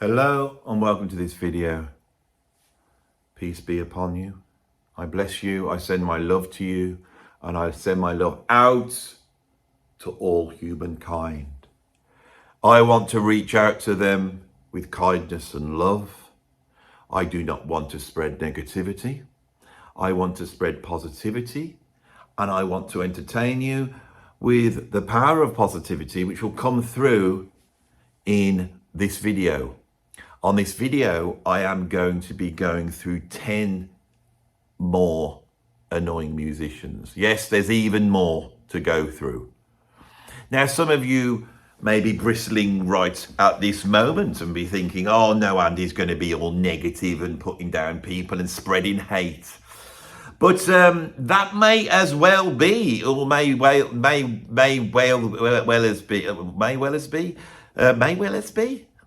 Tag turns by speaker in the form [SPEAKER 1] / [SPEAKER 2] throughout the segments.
[SPEAKER 1] Hello and welcome to this video. Peace be upon you. I bless you. I send my love to you, and I send my love out to all humankind. I want to reach out to them with kindness and love. I do not want to spread negativity. I want to spread positivity, and I want to entertain you with the power of positivity, which will come through in this video. On this video, I am going to be going through 10 more annoying musicians. Yes, there's even more to go through. Now, some of you may be bristling right at this moment and be thinking, oh no, Andy's going to be all negative and putting down people and spreading hate. But that may as well be, or may well as be.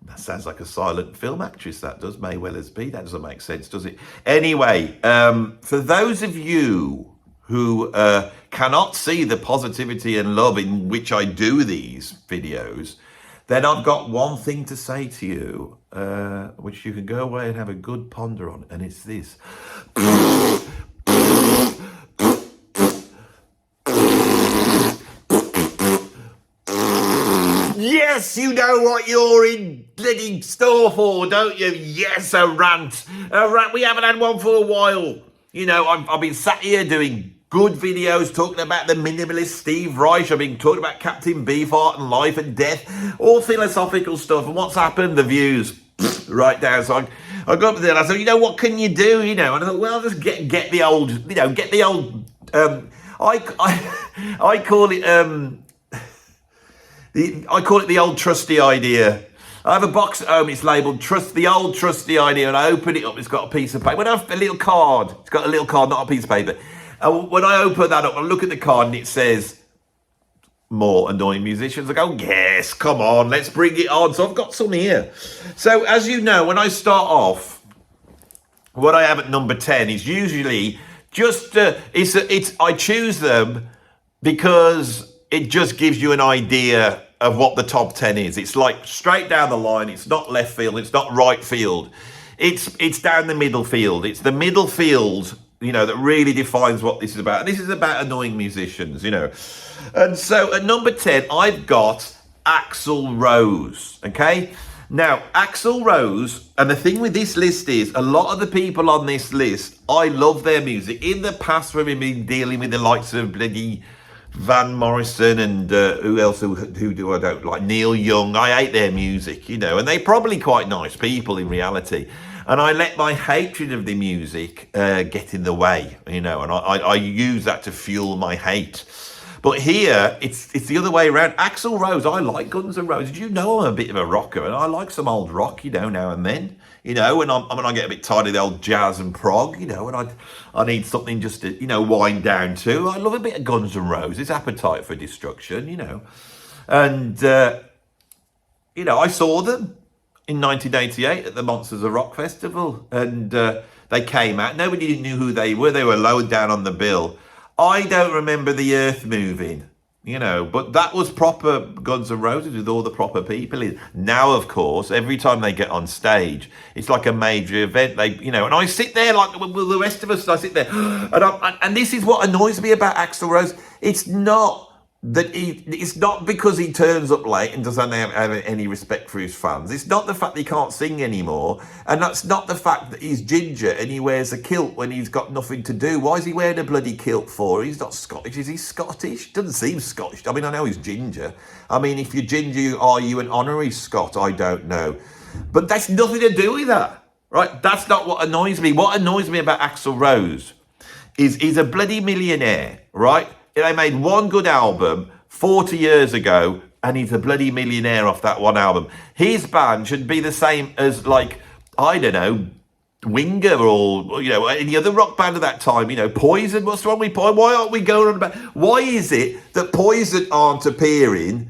[SPEAKER 1] That sounds like a silent film actress, that does. May well as be. That doesn't make sense, does it? Anyway, for those of you who cannot see the positivity and love in which I do these videos, then I've got one thing to say to you, which you can go away and have a good ponder on, and it's this. Yes, you know what you're in bloody store for, don't you? Yes, a rant. A rant. We haven't had one for a while. You know, I've been sat here doing good videos talking about the minimalist Steve Reich. I've been talking about Captain Beefheart and life and death, all philosophical stuff. And what's happened? The views right down. So I got up there and I said, you know, what can you do? You know, and I thought, well, just get the old, you know, get the old. I call it. I call it the old trusty idea. I have a box at home, it's labelled the old trusty idea, and I open it up, it's got a piece of paper. When I have a little card, it's got a little card, not a piece of paper. And when I open that up, I look at the card and it says, more annoying musicians. I go, yes, come on, let's bring it on. So I've got some here. So as you know, when I start off, what I have at number 10 is usually just, I choose them because it just gives you an idea of what the top 10 is. It's like straight down the line. It's not left field. It's not right field. It's down the middle field. It's the middle field, you know, that really defines what this is about. And this is about annoying musicians, you know. And so at number 10, I've got Axl Rose, okay? Now, Axl Rose, and the thing with this list is, a lot of the people on this list, I love their music. In the past, when we've been dealing with the likes of bloody Van Morrison and who else who do I don't like, Neil Young, I hate their music, you know, and they're probably quite nice people in reality, and I let my hatred of the music get in the way, you know, and I use that to fuel my hate. But here it's the other way around. Axl Rose, I like Guns N' Roses. You know, I'm a bit of a rocker, and I like some old rock, you know, now and then. You know, when I get a bit tired of the old jazz and prog, you know, and I need something just to, you know, wind down to. I love a bit of Guns N' Roses, Appetite for Destruction, you know. And, you know, I saw them in 1988 at the Monsters of Rock Festival, and they came out. Nobody knew who they were. They were low down on the bill. I don't remember the earth moving, you know, but that was proper Guns N' Roses with all the proper people in. Now, of course, every time they get on stage, it's like a major event. They, you know, and I sit there like with the rest of us. I sit there, and this is what annoys me about Axl Rose. It's not that it's not because he turns up late and doesn't have any respect for his fans. It's not the fact that he can't sing anymore, and that's not the fact that he's ginger and he wears a kilt when he's got nothing to do. Why is he wearing a bloody kilt for? He's not Scottish. Is he Scottish? Doesn't seem Scottish. I mean, I know he's ginger. I mean, if you're ginger, are you an honorary Scot? I don't know. But that's nothing to do with that, right? That's not what annoys me. What annoys me about Axl Rose is he's a bloody millionaire, right? They made one good album 40 years ago, and he's a bloody millionaire off that one album. His band should be the same as, like, I don't know, Winger or, you know, any other rock band at that time. You know, Poison. What's wrong with Poison? Why aren't we going on about? Why is it that Poison aren't appearing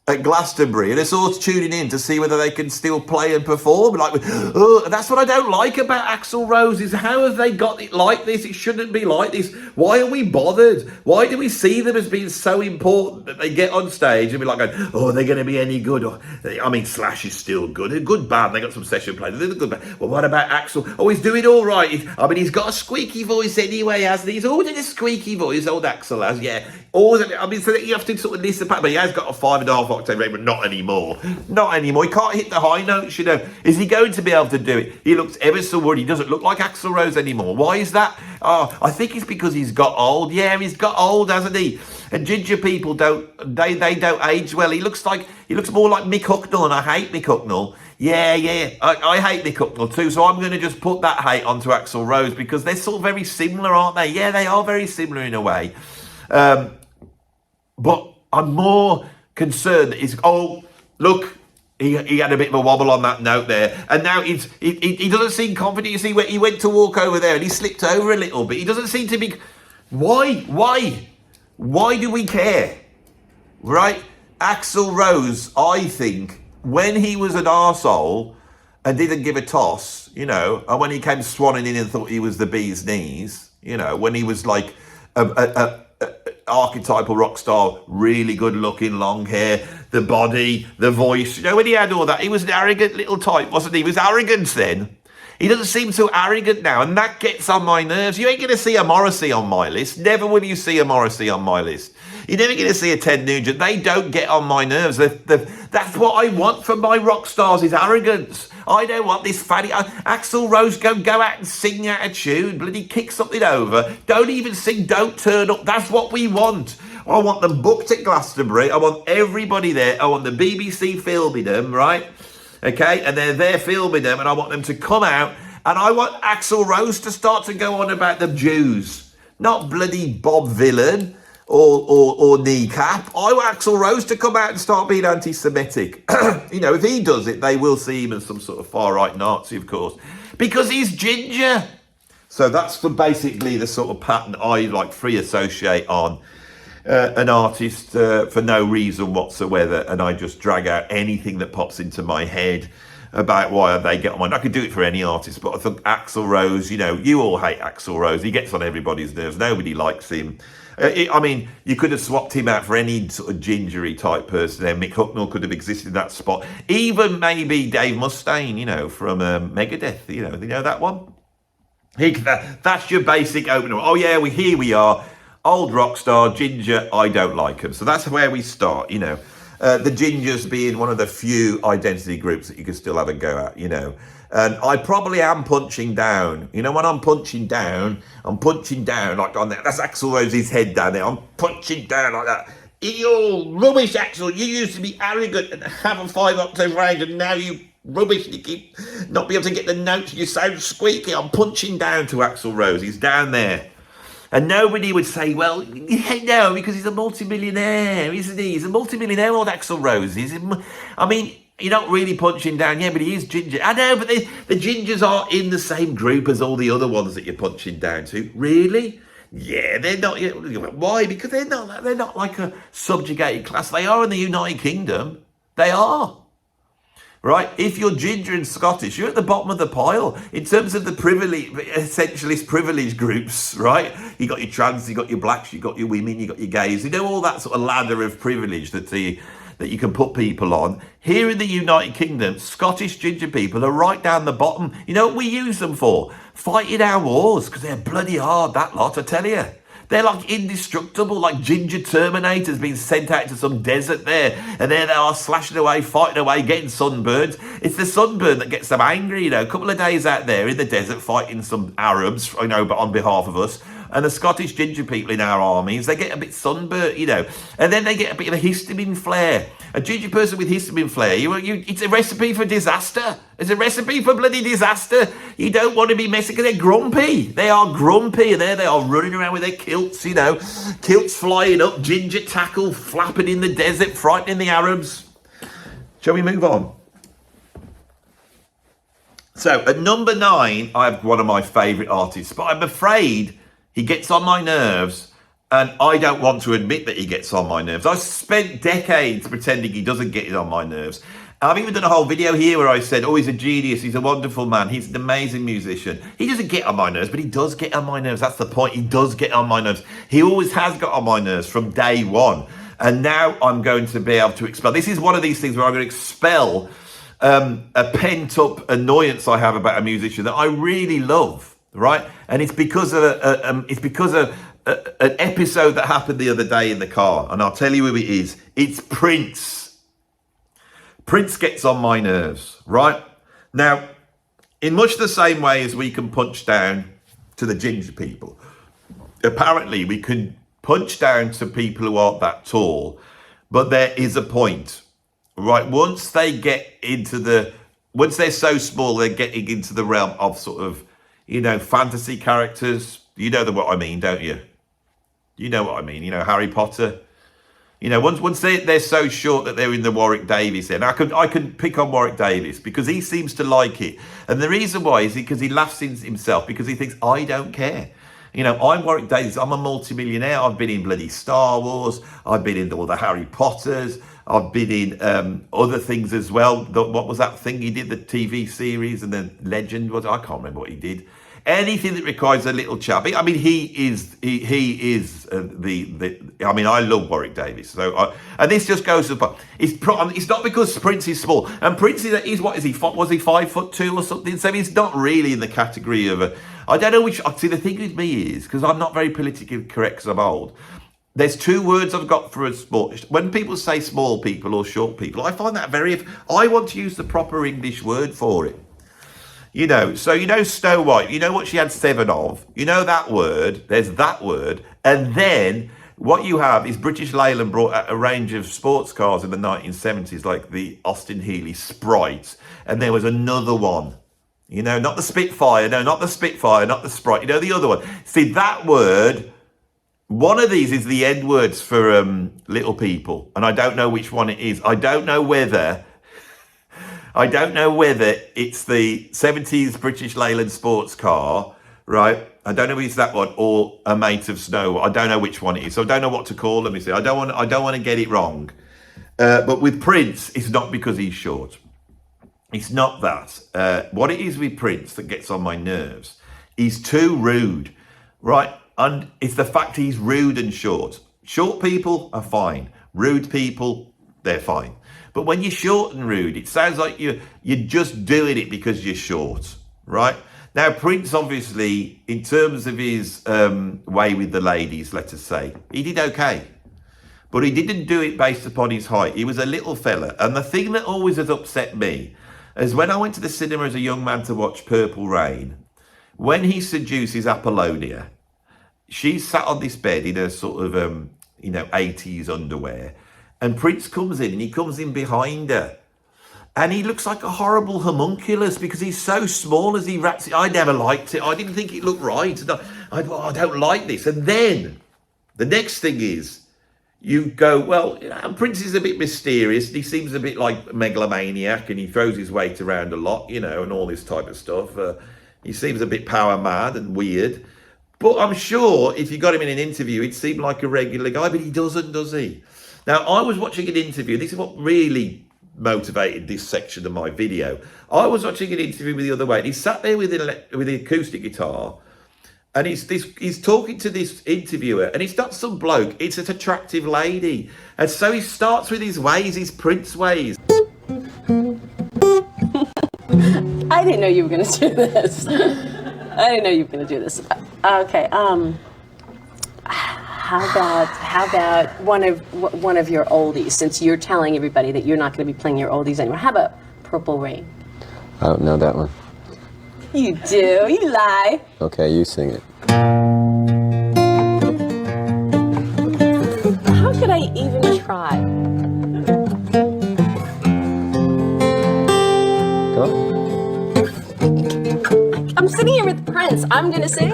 [SPEAKER 1] at Glastonbury, and they're sort of tuning in to see whether they can still play and perform. Like, oh, that's what I don't like about Axl Rose, is how have they got it like this? It shouldn't be like this. Why are we bothered? Why do we see them as being so important that they get on stage and be like, oh, are they going to be any good? Or, I mean, Slash is still good. A good band. They got some session players. They're a good band. Well, what about Axl? Oh, he's doing all right. He's got a squeaky voice anyway, hasn't he? He's always in a squeaky voice, old Axl has, yeah. Always, I mean, so you have to sort of listen back, but he has got a 5.5 octave rate, but not anymore. Not anymore. He can't hit the high notes, you know. Is he going to be able to do it? He looks ever so worried. He doesn't look like Axl Rose anymore. Why is that? Oh, I think it's because he's got old. Yeah, he's got old, hasn't he? And ginger people don't age well. He looks more like Mick Hucknall, and I hate Mick Hucknall. Yeah, I hate Mick Hucknall too, so I'm going to just put that hate onto Axl Rose because they're sort of very similar, aren't they? Yeah, they are very similar in a way. But I'm more concerned that he's, oh, look, he had a bit of a wobble on that note there. And now he doesn't seem confident. You see, he went to walk over there and he slipped over a little bit. He doesn't seem to be, why do we care? Right? Axl Rose, I think, when he was an arsehole and didn't give a toss, you know, and when he came swanning in and thought he was the bee's knees, you know, when he was like a archetypal rock star, really good looking, long hair, the body, the voice, you know, when he had all that, he was an arrogant little type, wasn't he? He was arrogant then. He doesn't seem so arrogant now, and that gets on my nerves. You ain't going to see a Morrissey on my list. Never will you see a Morrissey on my list. You're never going to see a Ted Nugent. They don't get on my nerves. That's what I want from my rock stars, is arrogance. I don't want this fatty. Axl Rose, go out and sing out a tune. Bloody kick something over. Don't even sing, don't turn up. That's what we want. I want them booked at Glastonbury. I want everybody there. I want the BBC filming them, right? Okay, and they're there filming them, and I want them to come out, and I want Axl Rose to start to go on about the Jews, not bloody Bob Vylan or Kneecap. I want Axl Rose to come out and start being anti-Semitic. You know, if he does it, they will see him as some sort of far-right Nazi, of course, because he's ginger. So that's basically the sort of pattern I like free associate on an artist for no reason whatsoever, and I just drag out anything that pops into my head about why they get on. I could do it for any artist, but I think Axl Rose, you know, you all hate Axl Rose. He gets on everybody's nerves. Nobody likes him. I mean, you could have swapped him out for any sort of gingery type person there. Mick Hucknall could have existed in that spot. Even maybe Dave Mustaine, you know, from Megadeth, you know that one? That's your basic opener. Oh yeah, here we are. Old rock star, ginger, I don't like them. So that's where we start, you know. The gingers being one of the few identity groups that you can still have a go at, you know. And I probably am punching down. You know, when I'm punching down like on that. That's Axl Rose's head down there. I'm punching down like that. You're rubbish, Axl. You used to be arrogant and have a 5 octave range, and now you rubbish. You keep not be able to get the notes. You sound squeaky. I'm punching down to Axl Rose. He's down there. And nobody would say, well, no, because he's a multimillionaire, isn't he? He's a multimillionaire, old Axl Rose. I mean, you're not really punching down, yeah, but he is ginger. I know, but the gingers are in the same group as all the other ones that you're punching down to. Really? Yeah, they're not. Why? Because they're not like a subjugated class. They are in the United Kingdom. They are. Right, if you're ginger and Scottish, you're at the bottom of the pile in terms of the essentialist privilege groups, right? You got your trans, you got your blacks, you got your women, you got your gays, you know, all that sort of ladder of privilege that you can put people on. Here in the United Kingdom, Scottish ginger people are right down the bottom. You know what we use them for? Fighting our wars, because they're bloody hard, that lot, I tell you. They're like indestructible, like ginger Terminators being sent out to some desert there. And there they are, slashing away, fighting away, getting sunburned. It's the sunburn that gets them angry, you know. A couple of days out there in the desert fighting some Arabs, you know, but on behalf of us. And the Scottish ginger people in our armies, they get a bit sunburnt, you know. And then they get a bit of a histamine flare. A ginger person with histamine flare, it's a recipe for disaster. It's a recipe for bloody disaster. You don't want to be messy because they're grumpy. They are grumpy. And there they are running around with their kilts, you know. Kilts flying up, ginger tackle flapping in the desert, frightening the Arabs. Shall we move on? So at number 9, I have one of my favourite artists, but I'm afraid he gets on my nerves And I don't want to admit that he gets on my nerves. I've spent decades pretending he doesn't get on my nerves. I've even done a whole video here where I said, oh, he's a genius, he's a wonderful man, he's an amazing musician. He doesn't get on my nerves, but he does get on my nerves. That's the point. He does get on my nerves. He always has got on my nerves from day one. And now I'm going to be able to expel. This is one of these things where I'm going to expel a pent-up annoyance I have about a musician that I really love, right? And it's because of an episode that happened the other day in the car, and I'll tell you who it is. It's Prince. Prince gets on my nerves, right? Now, in much the same way as we can punch down to the ginger people, apparently we can punch down to people who aren't that tall, but there is a point, right? Once they're so small, they're getting into the realm of sort of, fantasy characters. You know what I mean, don't you? You know what I mean, Harry Potter. Once they're so short that they're in the Warwick Davis then. I can pick on Warwick Davis because he seems to like it. And the reason why is because he laughs in himself, because he thinks, I don't care. I'm Warwick Davis, I'm a multimillionaire. I've been in bloody Star Wars. I've been in all the Harry Potters. I've been in other things as well. What was that thing he did, the TV series and the legend was? I can't remember what he did. Anything that requires a little chap. I mean, he is I mean, I love Warwick Davis. So, and this just goes to the point. It's not because Prince is small. And Prince is what is he? Was he 5'2" or something? So he's not really in the category of I don't know which. See, the thing with me is because I'm not very politically correct because I'm old. There's two words I've got for a small. When people say small people or short people, I find that I want to use the proper English word for it. So Snow White, what she had 7 of, that word, there's that word. And then what you have is British Leyland brought out a range of sports cars in the 1970s, like the Austin Healey Sprite. And there was another one, not the Spitfire, not the Sprite, the other one. See, that word, one of these is the N words for little people. And I don't know which one it is. I don't know whether it's the 70s British Leyland sports car, right? I don't know if it's that one or a mate of Snow. I don't know which one it is. So I don't know what to call them. I don't want to get it wrong. But with Prince, it's not because he's short. It's not that. What it is with Prince that gets on my nerves, he's too rude, right? And it's the fact he's rude and short. Short people are fine. Rude people, they're fine. But when you're short and rude, it sounds like you're just doing it because you're short, right? Now, Prince, obviously, in terms of his way with the ladies, let us say, he did okay. But he didn't do it based upon his height. He was a little fella. And the thing that always has upset me is when I went to the cinema as a young man to watch Purple Rain, when he seduces Apollonia, she sat on this bed in her sort of, 80s underwear. And Prince comes in and he comes in behind her. And he looks like a horrible homunculus because he's so small as he wraps it. I never liked it. I didn't think it looked right. I don't like this. And then the next thing is you go, well, Prince is a bit mysterious. He seems a bit like a megalomaniac and he throws his weight around a lot, and all this type of stuff. He seems a bit power mad and weird. But I'm sure if you got him in an interview, he'd seem like a regular guy, but he doesn't, does he? Now, I was watching an interview. This is what really motivated this section of my video. I was watching an interview with the other way, and he sat there with the acoustic guitar, and he's talking to this interviewer, and it's not some bloke, it's an attractive lady. And so he starts with his ways, his Prince ways.
[SPEAKER 2] I didn't know you were going to do this. Okay, How about one of your oldies? Since you're telling everybody that you're not going to be playing your oldies anymore, how about Purple Rain?
[SPEAKER 3] I don't know that one.
[SPEAKER 2] You do. You lie.
[SPEAKER 3] Okay, you sing it.
[SPEAKER 2] How could I even try?
[SPEAKER 3] Go on.
[SPEAKER 2] I'm sitting here with Prince. I'm going to sing.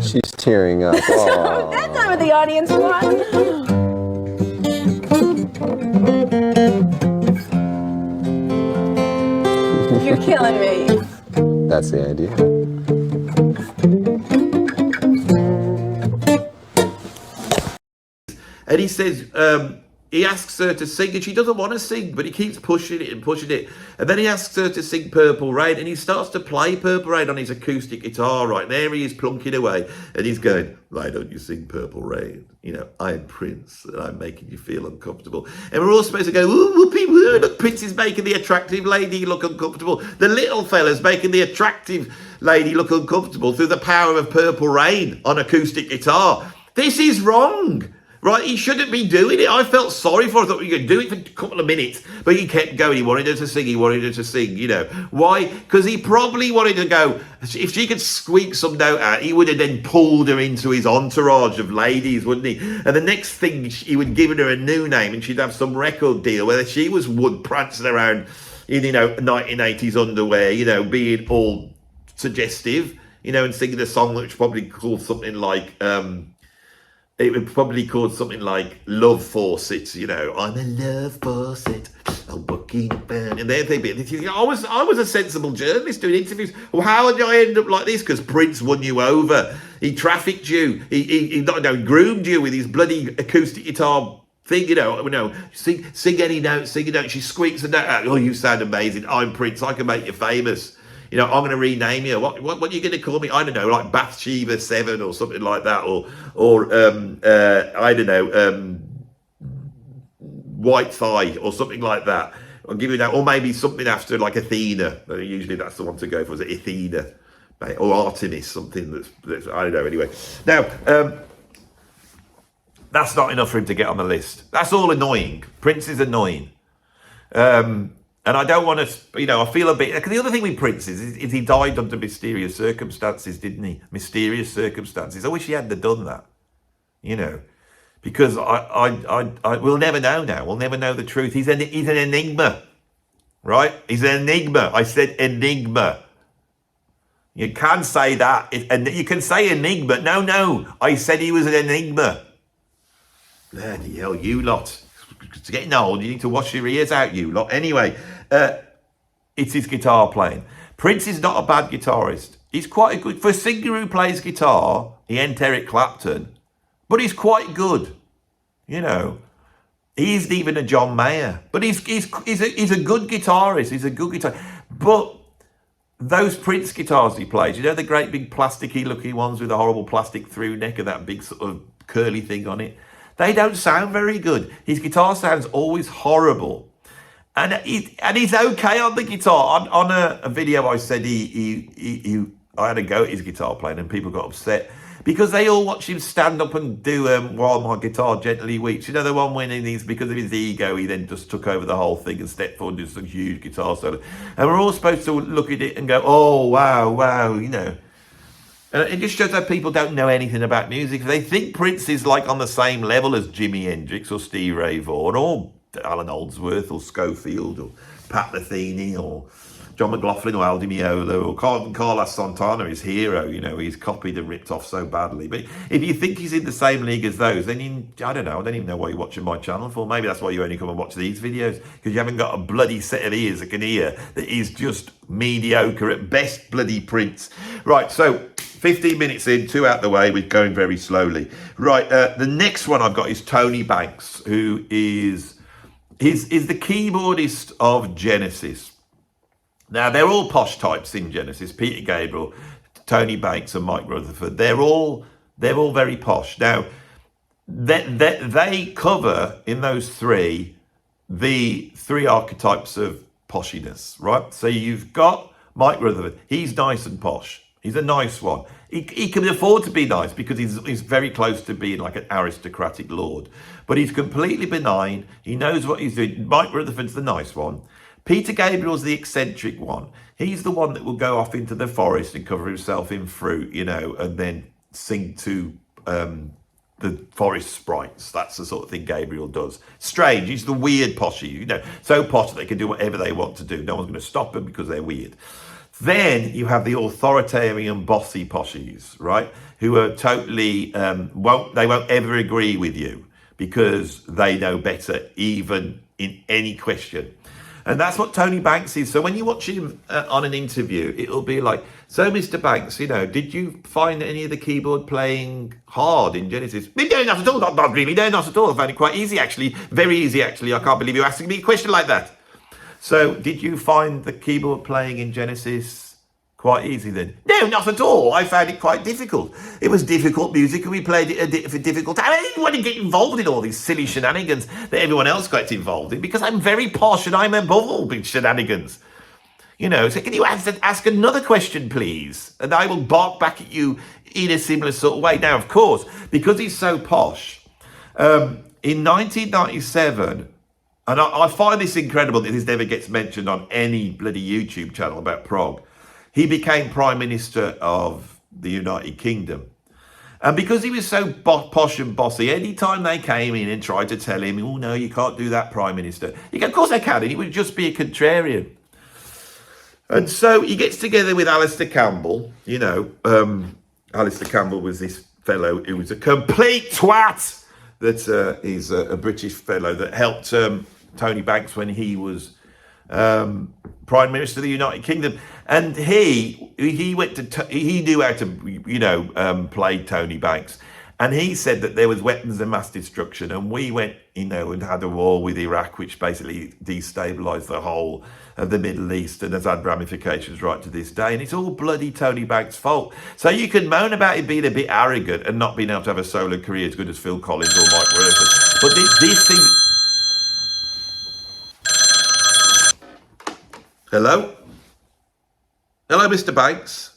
[SPEAKER 3] She's tearing up. Oh.
[SPEAKER 2] That's not what the audience wants. You're killing me.
[SPEAKER 3] That's the idea.
[SPEAKER 1] And he says, he asks her to sing, and she doesn't want to sing, but he keeps pushing it and pushing it. And then he asks her to sing Purple Rain, and he starts to play Purple Rain on his acoustic guitar. Right there, he is plunking away, and he's going, "Why don't you sing Purple Rain? You know, I'm Prince, and I'm making you feel uncomfortable." And we're all supposed to go, "Ooh, whoopee woo, look, Prince is making the attractive lady look uncomfortable. The little fella's making the attractive lady look uncomfortable through the power of Purple Rain on acoustic guitar. This is wrong." Right, he shouldn't be doing it. I felt sorry for her. I thought you could do it for a couple of minutes, but he kept going. He wanted her to sing. He wanted her to sing. You know why? Because he probably wanted to go. If she could squeak some note out, he would have then pulled her into his entourage of ladies, wouldn't he? And the next thing, he would give her a new name, and she'd have some record deal where she was wood prancing around in 1980s underwear, being all suggestive, and singing a song which probably called something like. It would probably called something like Love Faucet, I'm a love faucet, I'm walking about, and they'd be, I was a sensible journalist doing interviews. Well, how did I end up like this? Because Prince won you over. He trafficked you. He groomed you with his bloody acoustic guitar thing, sing any note, sing a note. She squeaks a note out. "Oh, you sound amazing. I'm Prince. I can make you famous. I'm going to rename you. What are you going to call me? I don't know, like Bathsheba 7 or something like that, or I don't know, White Thigh or something like that. I'll give you that, or maybe something after like Athena. Usually that's the one to go for. Is it Athena or Artemis? Something that's I don't know. Anyway, now that's not enough for him to get on the list. That's all annoying. Prince is annoying. And I don't want to, I feel a bit, because the other thing with Prince is he died under mysterious circumstances, didn't he? Mysterious circumstances. I wish he hadn't have done that, because we'll never know now. We'll never know the truth. He's an enigma, right? He's an enigma. I said enigma. You can say that, and you can say enigma. No, I said he was an enigma. Bloody hell, you lot. It's getting old. You need to wash your ears out, you lot. Anyway, it's his guitar playing. Prince is not a bad guitarist. He's quite a good, for a singer who plays guitar, he ain't Eric Clapton, but he's quite good. He isn't even a John Mayer, but he's a good guitarist. He's a good guitar. But those Prince guitars he plays, the great big plasticky looking ones with a horrible plastic through neck and that big sort of curly thing on it, they don't sound very good. His guitar sounds always horrible. And he's okay on the guitar. On a video I said I had a go at his guitar playing and people got upset because they all watch him stand up and do While My Guitar Gently Weeps. The one when he's, because of his ego, he then just took over the whole thing and stepped forward and did some huge guitar solo. And we're all supposed to look at it and go, "Oh, wow, And it just shows that people don't know anything about music. They think Prince is like on the same level as Jimi Hendrix or Stevie Ray Vaughan or Alan Oldsworth or Schofield or Pat Metheny or John McLaughlin or Aldi Meola or Carlos Santana, his hero. He's copied and ripped off so badly. But if you think he's in the same league as those, then I don't know. I don't even know why you're watching my channel for. Maybe that's why you only come and watch these videos, because you haven't got a bloody set of ears that can hear that is just mediocre at best, bloody Prince. Right, so 15 minutes in, 2 out the way, we're going very slowly. Right, the next one I've got is Tony Banks, who is the keyboardist of Genesis. Now, they're all posh types in Genesis. Peter Gabriel, Tony Banks and Mike Rutherford. They're all very posh. Now, they cover, in those three, the three archetypes of poshiness, right? So you've got Mike Rutherford. He's nice and posh. He's a nice one. He can afford to be nice because he's very close to being like an aristocratic lord. But he's completely benign. He knows what he's doing. Mike Rutherford's the nice one. Peter Gabriel's the eccentric one. He's the one that will go off into the forest and cover himself in fruit, and then sing to the forest sprites. That's the sort of thing Gabriel does. Strange. He's the weird poshy, so posh that they can do whatever they want to do. No one's going to stop them because they're weird. Then you have the authoritarian bossy poshies, right? Who are totally, won't ever agree with you because they know better, even in any question. And that's what Tony Banks is. So when you watch him on an interview, it'll be like, so Mr. Banks, you know, did you find any of the keyboard playing hard in Genesis? No, not at all. Not really. No, not at all. I found it quite easy, actually. Very easy, actually. I can't believe you're asking me a question like that. So did you find the keyboard playing in Genesis quite easy then? No, not at all. I found it quite difficult. It was difficult music and we played it at a difficult time. I didn't want to get involved in all these silly shenanigans that everyone else got involved in because I'm very posh and I'm above all big shenanigans. You know, so can you ask another question, please? And I will bark back at you in a similar sort of way. Now, of course, because he's so posh, in 1997, and I find this incredible that this never gets mentioned on any bloody YouTube channel about prog, he became Prime Minister of the United Kingdom. And because he was so posh and bossy, any time they came in and tried to tell him, oh no, you can't do that, Prime Minister, he go, of course I can, and he would just be a contrarian. And so he gets together with Alistair Campbell, you know, Alistair Campbell was this fellow who was a complete twat, that is a British fellow that helped Tony Banks when he was Prime Minister of the United Kingdom, and he knew how to, you know, play Tony Banks, and he said that there was weapons of mass destruction, and we went, you know, and had a war with Iraq, which basically destabilised the whole of the Middle East, and has had ramifications right to this day, and it's all bloody Tony Banks' fault. So you can moan about him being a bit arrogant and not being able to have a solo career as good as Phil Collins or Mike Rutherford, but these things. Hello? Hello, Mr. Banks.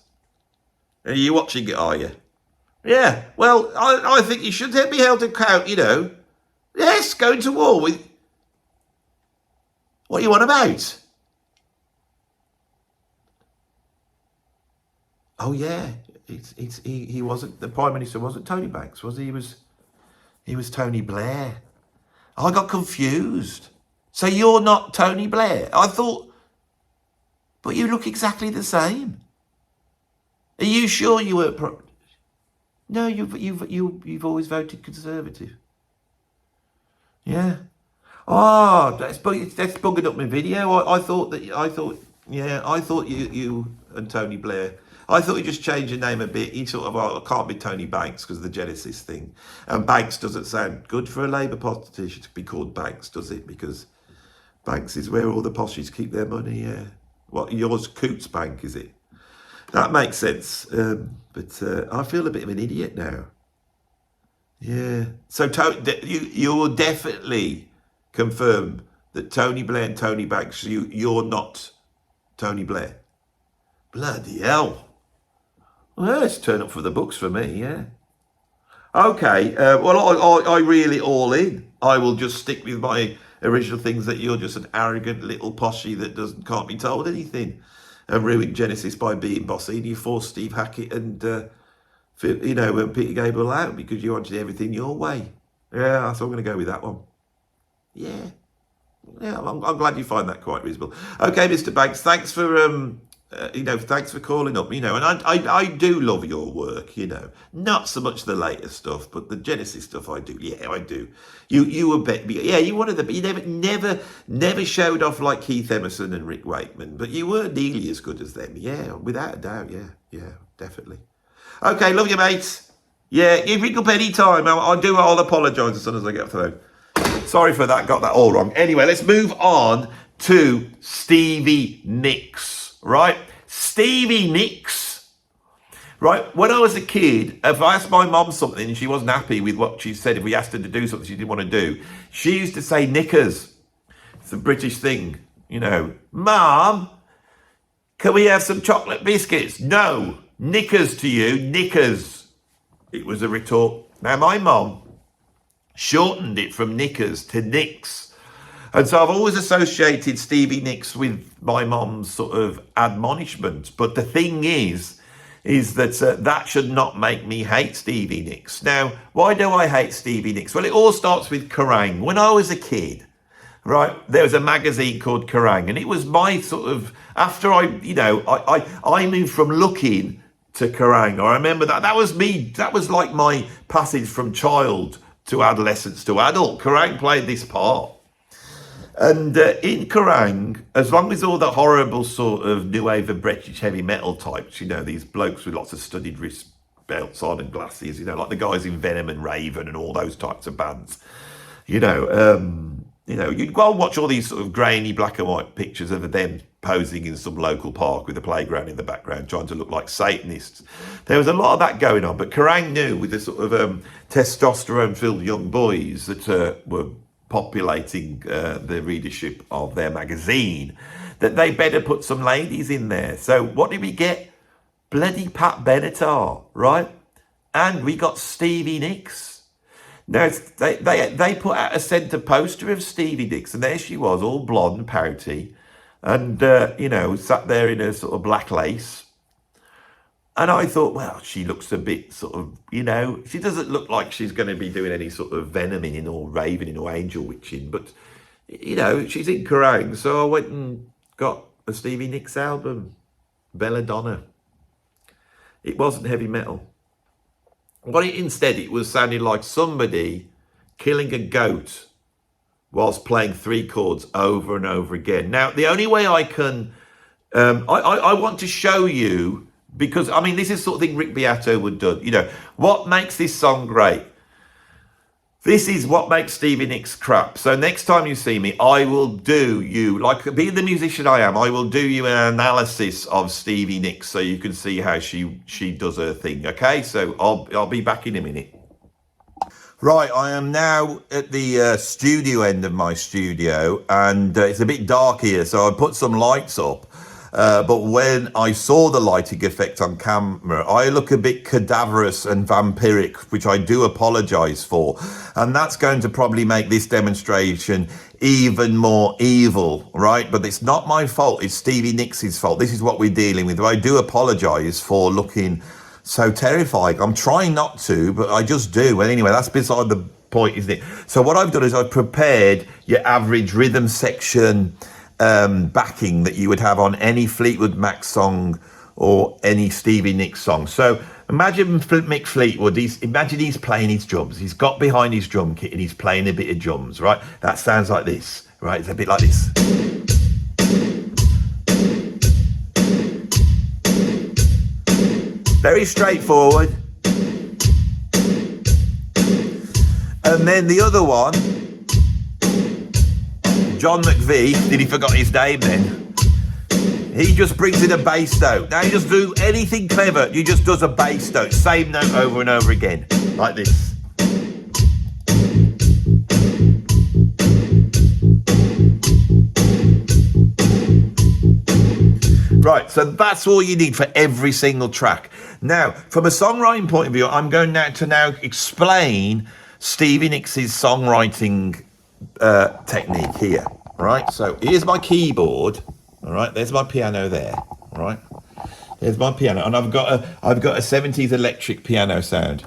[SPEAKER 1] Are you watching it, are you? Yeah, well, I think you should be held to account, you know. Yes, going to war with... What are you on about? Oh, yeah. He wasn't... The Prime Minister wasn't Tony Banks, was he? He was Tony Blair. I got confused. So you're not Tony Blair? I thought... But you look exactly the same. Are you sure you were? No, you've always voted Conservative. Yeah. Oh, that's bugging up my video. I thought you and Tony Blair. I thought you just changed your name a bit. You sort of, I can't be Tony Banks because of the Genesis thing. And Banks doesn't sound good for a Labour politician to be called Banks, does it? Because Banks is where all the poshies keep their money. Yeah. What, yours Coots Bank, is it? That makes sense. But I feel a bit of an idiot now. Yeah. So you will definitely confirm that Tony Blair and Tony Banks, you're not Tony Blair. Bloody hell. Well, let's turn up for the books for me, yeah. Okay. Well, I really all in. I will just stick with my original things that you're just an arrogant little poshie that can't be told anything, and ruined Genesis by being bossy, and you forced Steve Hackett and Peter Gabriel out because you wanted everything your way. Yeah, so I'm going to go with that one. Yeah, I'm glad you find that quite reasonable. Okay, Mr. Banks, thanks for thanks for calling up, and I do love your work, not so much the later stuff, but the Genesis stuff I do. Yeah, I do. You were you one of the, you never showed off like Keith Emerson and Rick Wakeman, but you were nearly as good as them. Yeah, without a doubt. Yeah, definitely. Okay, love you, mate. Yeah, you ring up any time. I'll apologise as soon as I get off the phone. Sorry for that, got that all wrong. Anyway, let's move on to Stevie Nicks. Right, Stevie Nicks. Right, when I was a kid, if I asked my mom something and she wasn't happy with what she said, if we asked her to do something she didn't want to do, she used to say knickers. It's a British thing, Mom, can we have some chocolate biscuits? No, knickers to you, knickers. It was a retort. Now my mom shortened it from knickers to nicks. And so I've always associated Stevie Nicks with my mom's sort of admonishment. But the thing is that that should not make me hate Stevie Nicks. Now, why do I hate Stevie Nicks? Well, it all starts with Kerrang. When I was a kid, right, there was a magazine called Kerrang, and it was my sort of, after I moved from looking to Kerrang. I remember that was me. That was like my passage from child to adolescence to adult. Kerrang played this part. And in Kerrang, as long as all the horrible sort of new wave of British heavy metal types, you know, these blokes with lots of studded wrist belts on and glasses, you know, like the guys in Venom and Raven and all those types of bands, you know, you'd go and watch all these sort of grainy black and white pictures of them posing in some local park with a playground in the background, trying to look like Satanists. There was a lot of that going on, but Kerrang knew with the sort of testosterone-filled young boys that were populating the readership of their magazine, that they better put some ladies in there. So what did we get? Bloody Pat Benatar, right? And we got Stevie Nicks. Now, they put out a centre poster of Stevie Nicks, and there she was, all blonde, pouty, and, you know, sat there in a sort of black lace. And I thought, well, she looks a bit sort of, you know, she doesn't look like she's going to be doing any sort of venoming or ravening or angel witching, but, you know, she's in Kerrang. So I went and got a Stevie Nicks album, Belladonna. It wasn't heavy metal. But instead, it was sounding like somebody killing a goat whilst playing 3 chords over and over again. Now, the only way I can, I want to show you, because, I mean, this is the sort of thing Rick Beato would do. You know, what makes this song great? This is what makes Stevie Nicks crap. So next time you see me, I will do you, like being the musician I am, I will do you an analysis of Stevie Nicks so you can see how she does her thing, okay? So I'll be back in a minute. Right, I am now at the studio end of my studio, and it's a bit dark here, so I put some lights up. But when I saw the lighting effect on camera, I look a bit cadaverous and vampiric, which I do apologise for. And that's going to probably make this demonstration even more evil, right? But it's not my fault, it's Stevie Nicks' fault. This is what we're dealing with. I do apologise for looking so terrifying. I'm trying not to, but I just do. And anyway, that's beside the point, isn't it? So what I've done is I've prepared your average rhythm section backing that you would have on any Fleetwood Mac song or any Stevie Nicks song. So imagine Mick Fleetwood, imagine he's playing his drums. He's got behind his drum kit and he's playing a bit of drums, right? That sounds like this, right? It's a bit like this. Very straightforward. And then the other one, John McVie, did he forgot his name then? He just brings in a bass note. Now he doesn't do anything clever, he just does a bass note, same note over and over again, like this. Right, so that's all you need for every single track. Now, from a songwriting point of view, I'm going to explain Stevie Nicks' songwriting technique here, right? So here's my keyboard, all right? There's my piano there, all right? There's my piano, and I've got a 70s electric piano sound.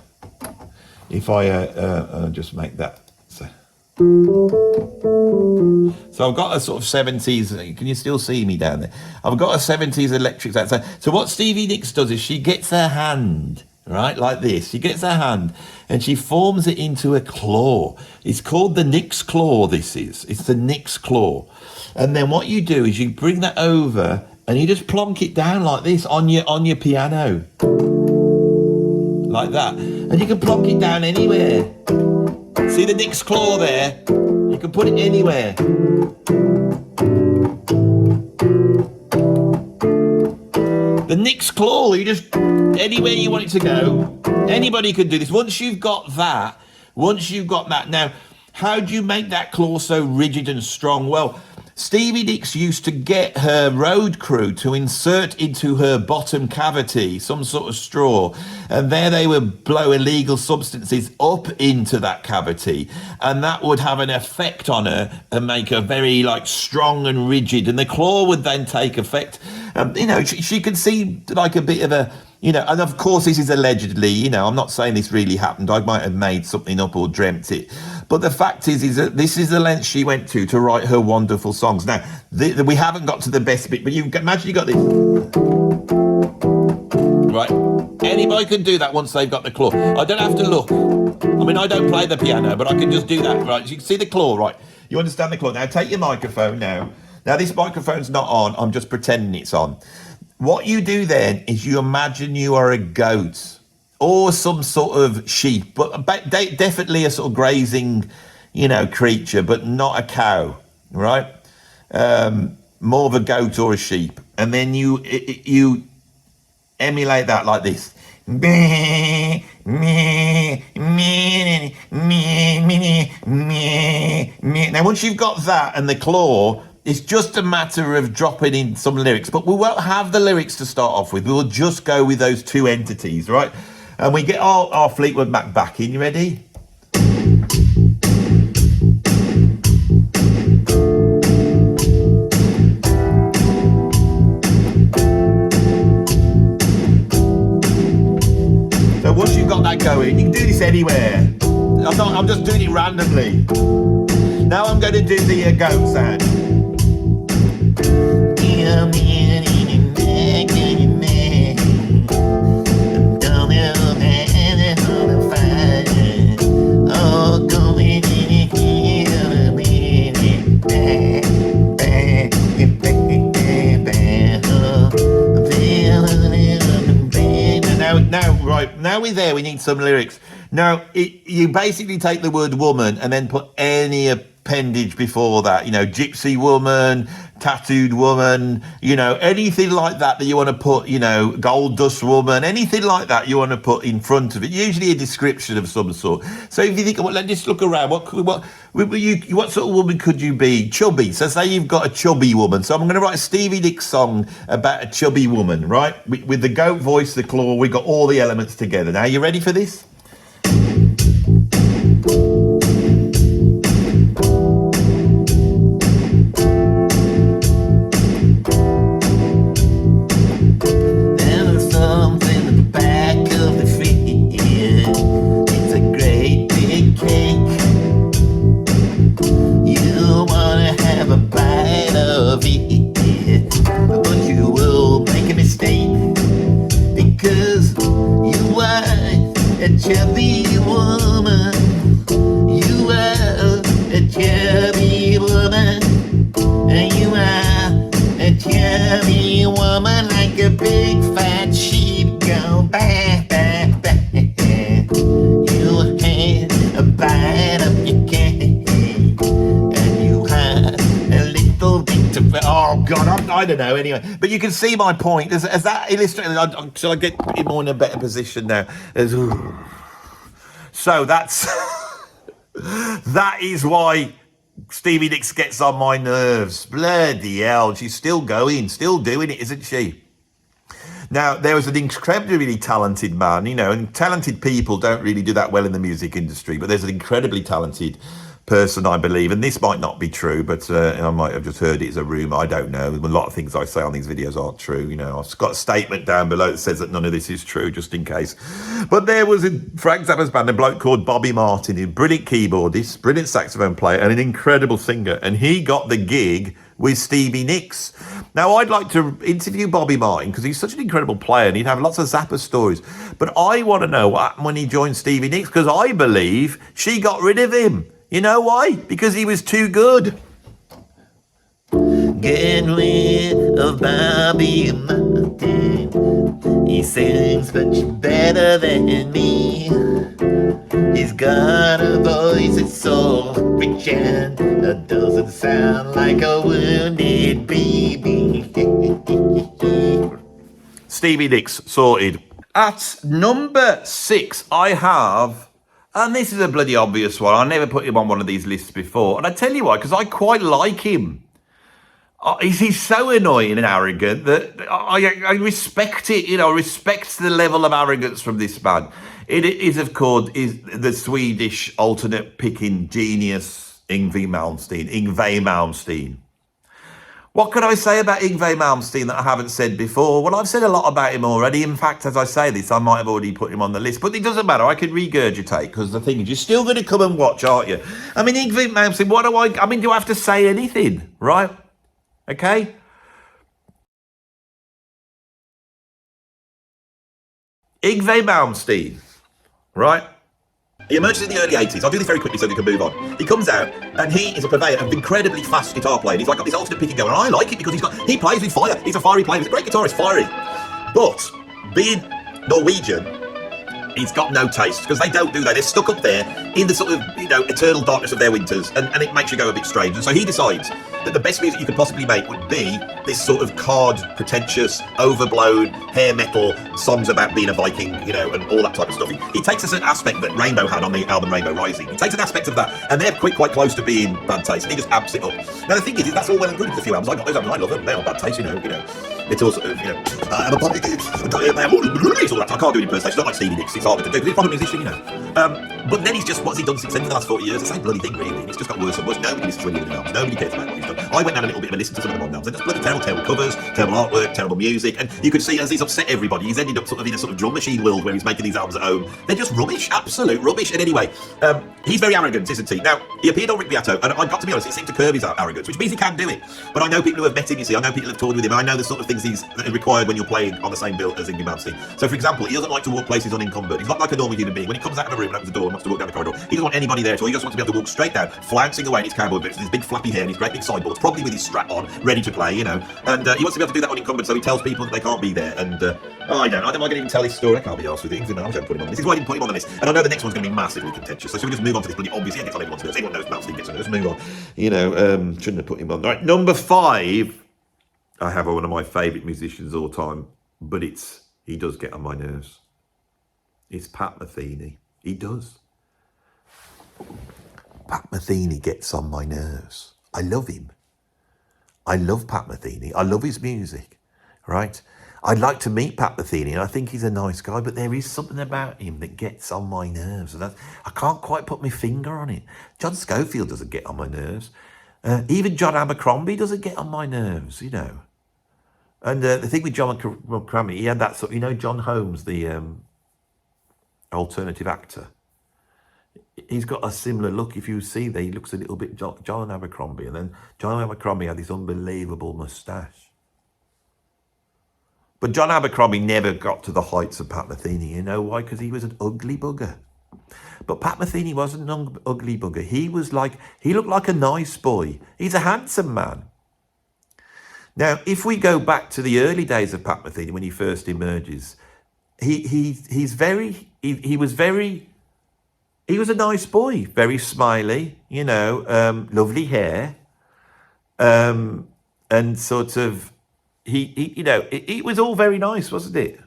[SPEAKER 1] If I just make that. So I've got a sort of 70s, can you still see me down there? I've got a 70s electric sound. So what Stevie Nicks does is she gets her hand, right, like this. She gets her hand and she forms it into a claw. It's called the Nicks claw, this is. It's the Nicks claw. And then what you do is you bring that over and you just plonk it down like this on your piano. Like that. And you can plonk it down anywhere. See the Nicks claw there? You can put it anywhere. The Nicks claw, you just, anywhere you want it to go. Anybody can do this. Once you've got that, now, how do you make that claw so rigid and strong? Well, Stevie Nicks used to get her road crew to insert into her bottom cavity some sort of straw, and there they would blow illegal substances up into that cavity, and that would have an effect on her and make her very strong and rigid, and the claw would then take effect. She could see like a bit of a, and of course this is allegedly, I'm not saying this really happened. I might have made something up or dreamt it. But the fact is that this is the length she went to write her wonderful songs. Now, we haven't got to the best bit, but imagine you got this. Right? Anybody can do that once they've got the claw. I don't have to look. I don't play the piano, but I can just do that, right? You can see the claw, right? You understand the clause? Now take your microphone now. Now this microphone's not on, I'm just pretending it's on. What you do then is you imagine you are a goat or some sort of sheep, but definitely a sort of grazing, you know, creature, but not a cow, right? More of a goat or a sheep. And then you emulate that like this. Now once you've got that and the claw, it's just a matter of dropping in some lyrics, but we won't have the lyrics to start off with. We'll just go with those two entities, right? And we get our Fleetwood Mac back in. You ready? So once you've got that going, you can do this anywhere. I'm just doing it randomly. Now I'm going to do the goat sound. Now we're there, we need some lyrics. Now, you basically take the word woman and then put any appendage before that, you know, gypsy woman, tattooed woman, you know, anything like that you want to put, you know, gold dust woman, anything like that you want to put in front of it, usually a description of some sort. So if you think, well, let's just look around, what sort of woman could you be? Chubby. So say you've got a chubby woman. So I'm going to write a Stevie Nicks song about a chubby woman, right? With the goat voice, the claw, we got all the elements together. Now, you ready for this? Chubby woman, you are a chubby woman, and you are a chubby woman, like a big fat sheep go back, back, back. You had a bite of your cake, and you had a little bit of, oh God, I don't know, anyway. But you can see my point. As that illustrated, shall I get more in a better position now? So that's that is why Stevie Nicks gets on my nerves. Bloody hell, she's still going, still doing it, isn't she? Now, there was an incredibly really talented man, you know, and talented people don't really do that well in the music industry, but there's an incredibly talented person, I believe, and this might not be true, but I might have just heard it as a rumour, I don't know. A lot of things I say on these videos aren't true, you know. I've got a statement down below that says that none of this is true, just in case. But there was in Frank Zappa's band a bloke called Bobby Martin, a brilliant keyboardist, brilliant saxophone player, and an incredible singer, and he got the gig with Stevie Nicks. Now, I'd like to interview Bobby Martin because he's such an incredible player and he'd have lots of Zappa stories. But I want to know what happened when he joined Stevie Nicks, because I believe she got rid of him. You know why? Because he was too good. Get rid of Bobby Martin. He sings much better than me. He's got a voice that's so rich and that doesn't sound like a wounded baby. Stevie Nicks, sorted. At number 6, I have, and this is a bloody obvious one, I never put him on one of these lists before, and I tell you why, because I quite like him. He's so annoying and arrogant that I respect it, you know, respect the level of arrogance from this man. It is, of course, is the Swedish alternate picking genius, Yngwie Malmsteen. What can I say about Yngwie Malmsteen that I haven't said before? Well, I've said a lot about him already. In fact, as I say this, I might have already put him on the list, but it doesn't matter. I can regurgitate, because the thing is, you're still going to come and watch, aren't you? I mean, Yngwie Malmsteen, do I have to say anything, right? Okay? Yngwie Malmsteen, right? He emerges in the early 80s. I'll do this very quickly so we can move on. He comes out and he is a purveyor of incredibly fast guitar playing. He's like got this alternate picking going. And I like it because he plays with fire. He's a fiery player. He's a great guitarist, fiery. But being Norwegian, he's got no taste because they don't do that. They're stuck up there in the sort of, eternal darkness of their winters, and it makes you go a bit strange. And so he decides that the best music you could possibly make would be this sort of card, pretentious, overblown, hair metal songs about being a Viking, and all that type of stuff. He takes a certain aspect that Rainbow had on the album Rainbow Rising. He takes an aspect of that, and they're quite close to being bad taste, and he just amps it up. Now the thing is, that's all well and good with a few albums. I got those albums, I love them, they're not bad taste, It's all sort of, I'm a public, it's all that. I can't do an impersonation, it's not like Stevie Nicks, it's harder to do, because he's a proper musician, But then what's he done since then for the last 40 years? The same bloody thing, really. It's just got worse and worse. Nobody listens to any of the albums. Nobody cares about what he's done. I went and had a little bit of a listen to some of the modern albums. They're just bloody terrible covers, terrible artwork, terrible music. And you could see as he's upset everybody, he's ended up sort of in a sort of drum machine world where he's making these albums at home. They're just rubbish, absolute rubbish. And anyway, he's very arrogant, isn't he? Now, he appeared on Rick Beato, and I've got to be honest, it seemed to curb his arrogance, which means he can do it. But I know people who have met him, you see, I know people who have toured with him, and I know the sort of things that are required when you're playing on the same bill as Yngwie Malmsteen. So, for example, he doesn't like to walk places unencumbered. He's not like a normal human being. When he comes out of a room and opens the door and wants to walk down the corridor, he doesn't want anybody there at all. He just wants to be able to walk straight down, flouncing away in his cowboy boots with his big flappy hair and his great big sideboards, probably with his strap on, ready to play, And he wants to be able to do that unencumbered, so he tells people that they can't be there. And I don't know, I can even tell his story. I can't be arsed with it. I don't put him on this. This is why I didn't put him on the list. And I know the next one's going to be massively contentious. So should we just move on to this bloody obvious? Yeah, everyone knows Malmsteen gets on. Let's move on. Shouldn't have put him on. All right, number 5. I have one of my favourite musicians of all time, but he does get on my nerves. It's Pat Metheny. He does. Pat Metheny gets on my nerves. I love him. I love Pat Metheny. I love his music, right? I'd like to meet Pat Metheny, and I think he's a nice guy, but there is something about him that gets on my nerves. And I can't quite put my finger on it. John Scofield doesn't get on my nerves. Even John Abercrombie doesn't get on my nerves, And the thing with John Abercrombie, he had that sort of, John Holmes, the alternative actor. He's got a similar look. If you see there, he looks a little bit John Abercrombie. And then John Abercrombie had this unbelievable moustache. But John Abercrombie never got to the heights of Pat Metheny. You know why? Because he was an ugly bugger. But Pat Metheny wasn't an ugly bugger. He looked like a nice boy. He's a handsome man. Now, if we go back to the early days of Pat Metheny, when he first emerges, he was a nice boy, very smiley, lovely hair, and sort of, it was all very nice, wasn't it?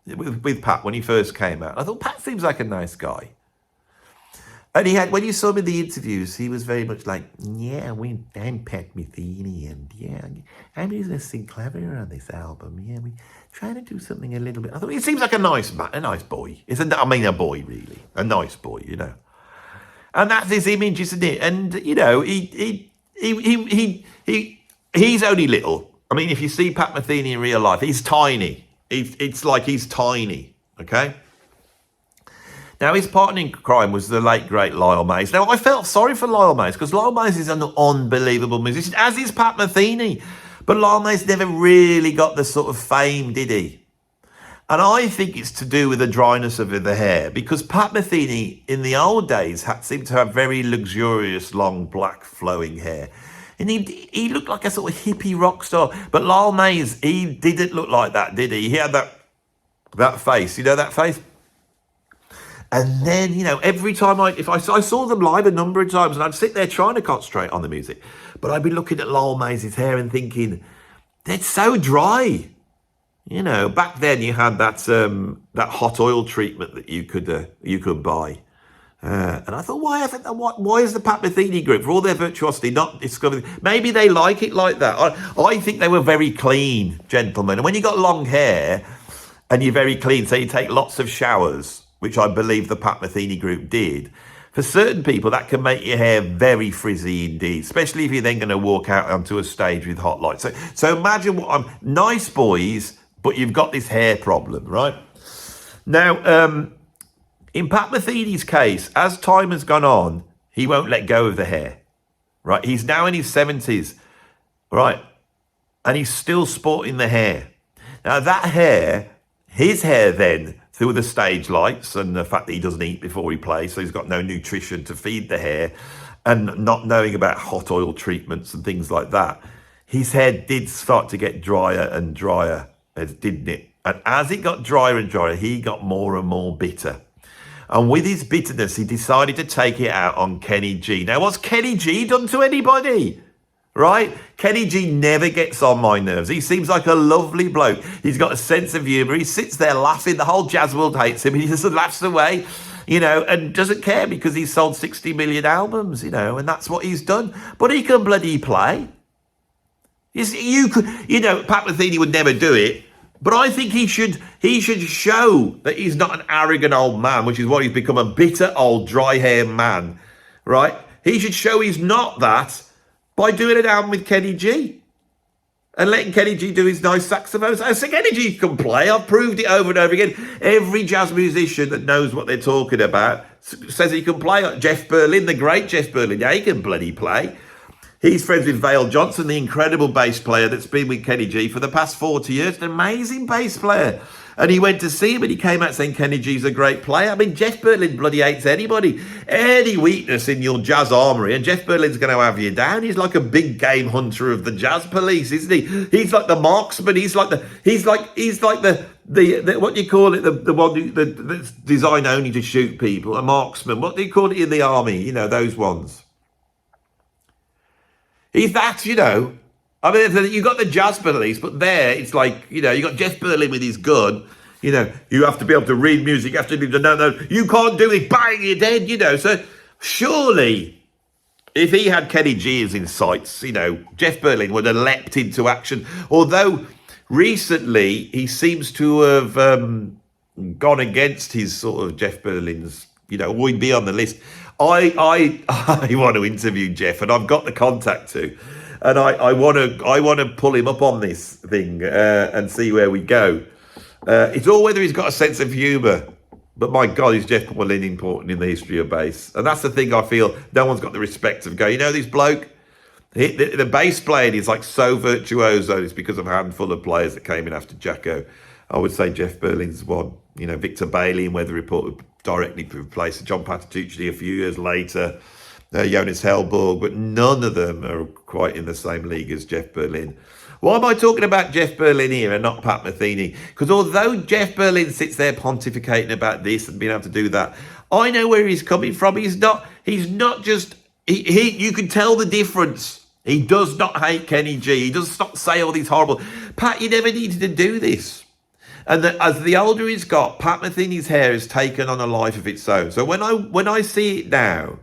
[SPEAKER 1] With Pat when he first came out. I thought, Pat seems like a nice guy. And when you saw him in the interviews, he was very much like, I'm Pat Metheny, and I'm using to sing clever on this album. Yeah, we're trying to do something a little bit. I thought, he seems like a nice man, a nice boy. A boy, really. A nice boy, And that's his image, isn't it? And, he's only little. I mean, if you see Pat Metheny in real life, he's tiny. It's like he's tiny, okay? Now, his partner in crime was the late, great Lyle Mays. Now, I felt sorry for Lyle Mays, because Lyle Mays is an unbelievable musician, as is Pat Metheny. But Lyle Mays never really got the sort of fame, did he? And I think it's to do with the dryness of the hair, because Pat Metheny, in the old days, seemed to have very luxurious, long, black, flowing hair. And he looked like a sort of hippie rock star. But Lyle Mays, he didn't look like that, did he? He had that face, that face? And then, every time I saw them live a number of times, and I'd sit there trying to concentrate on the music, but I'd be looking at Lyle Mays' hair and thinking, they're so dry. Back then you had that hot oil treatment that you could buy. And I thought, why is the Pat Metheny group, for all their virtuosity, not discovered? Maybe they like it like that. I think they were very clean gentlemen. And when you got long hair and you're very clean, so you take lots of showers, which I believe the Pat Metheny group did, for certain people that can make your hair very frizzy indeed, especially if you're then going to walk out onto a stage with hot lights. So imagine nice boys, but you've got this hair problem, right? Now, in Pat Metheny's case, as time has gone on, he won't let go of the hair, right? He's now in his 70s, right? And he's still sporting the hair. Now that hair, his hair then through the stage lights and the fact that he doesn't eat before he plays, so he's got no nutrition to feed the hair, and not knowing about hot oil treatments and things like that, his hair did start to get drier and drier, didn't it? And as it got drier and drier, he got more and more bitter. And with his bitterness, he decided to take it out on Kenny G. Now, what's Kenny G done to anybody? Right? Kenny G never gets on my nerves. He seems like a lovely bloke. He's got a sense of humour. He sits there laughing. The whole jazz world hates him. He just laughs away, you know, and doesn't care because he's sold 60 million albums, you know, and that's what he's done. But he can bloody play. You know, Pat Metheny would never do it. But I think he should show that he's not an arrogant old man, which is what he's become, a bitter old dry-haired man, right? He should show he's not that by doing an album with Kenny G and letting Kenny G do his nice saxophone. So Kenny G can play. I've proved it over and over again. Every jazz musician that knows what they're talking about says he can play. Jeff Berlin, the great Jeff Berlin, yeah, he can bloody play. He's friends with Vale Johnson, the incredible bass player that's been with Kenny G for the past 40 years, an amazing bass player. And he went to see him and he came out saying Kenny G's a great player. I mean, Jeff Berlin bloody hates anybody. Any weakness in your jazz armoury, and Jeff Berlin's going to have you down. He's like a big game hunter of the jazz police, isn't he? He's like the marksman. He's like the what do you call it? The one that's designed only to shoot people, a marksman. What do you call it in the army? You know, those ones. He's that, you know. I mean, you got the jazz police, but there it's like, you know, you got Jeff Berlin with his gun. You know, you have to be able to read music. You have to be able to know, no, you can't do it. Bang, you're dead. You know. So surely, if he had Kenny G as in sights, you know, Jeff Berlin would have leapt into action. Although recently he seems to have gone against his sort of Jeff Berlin's. You know, would be on the list. I want to interview Jeff, and I've got the contact to, and I want to pull him up on this thing and see where we go. It's all whether he's got a sense of humour, but my God, is Jeff Berlin important in the history of bass? And that's the thing I feel no one's got the respect of going, you know, this bloke, the bass playing is like so virtuoso. It's because of a handful of players that came in after Jacko. I would say Jeff Berlin's one. You know, Victor Bailey in Weather Report directly replaced John Patitucci a few years later, Jonas Hellborg, but none of them are quite in the same league as Jeff Berlin. Why am I talking about Jeff Berlin here and not Pat Metheny? Because although Jeff Berlin sits there pontificating about this and being able to do that, I know where he's coming from. He's not just, you can tell the difference. He does not hate Kenny G. He does not say all these horrible, Pat, you never needed to do this. And as the older he's got, Pat Metheny's hair has taken on a life of its own. So when I see it now,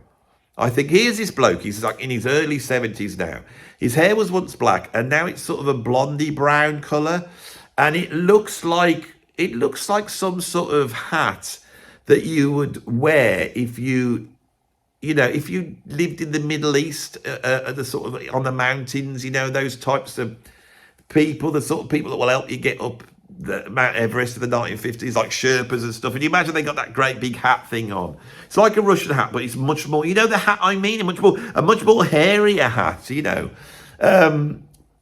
[SPEAKER 1] I think here's this bloke. He's like in his early 70s now. His hair was once black, and now it's sort of a blondie brown colour, and it looks like some sort of hat that you would wear if you lived in the Middle East, the sort of on the mountains. You know, those types of people, the sort of people that will help you get up the Mount Everest of the 1950s, like Sherpas and stuff. And you imagine they got that great big hat thing on. It's like a Russian hat, but it's much more, you know, the hat I mean, a much more hairier hat, you know.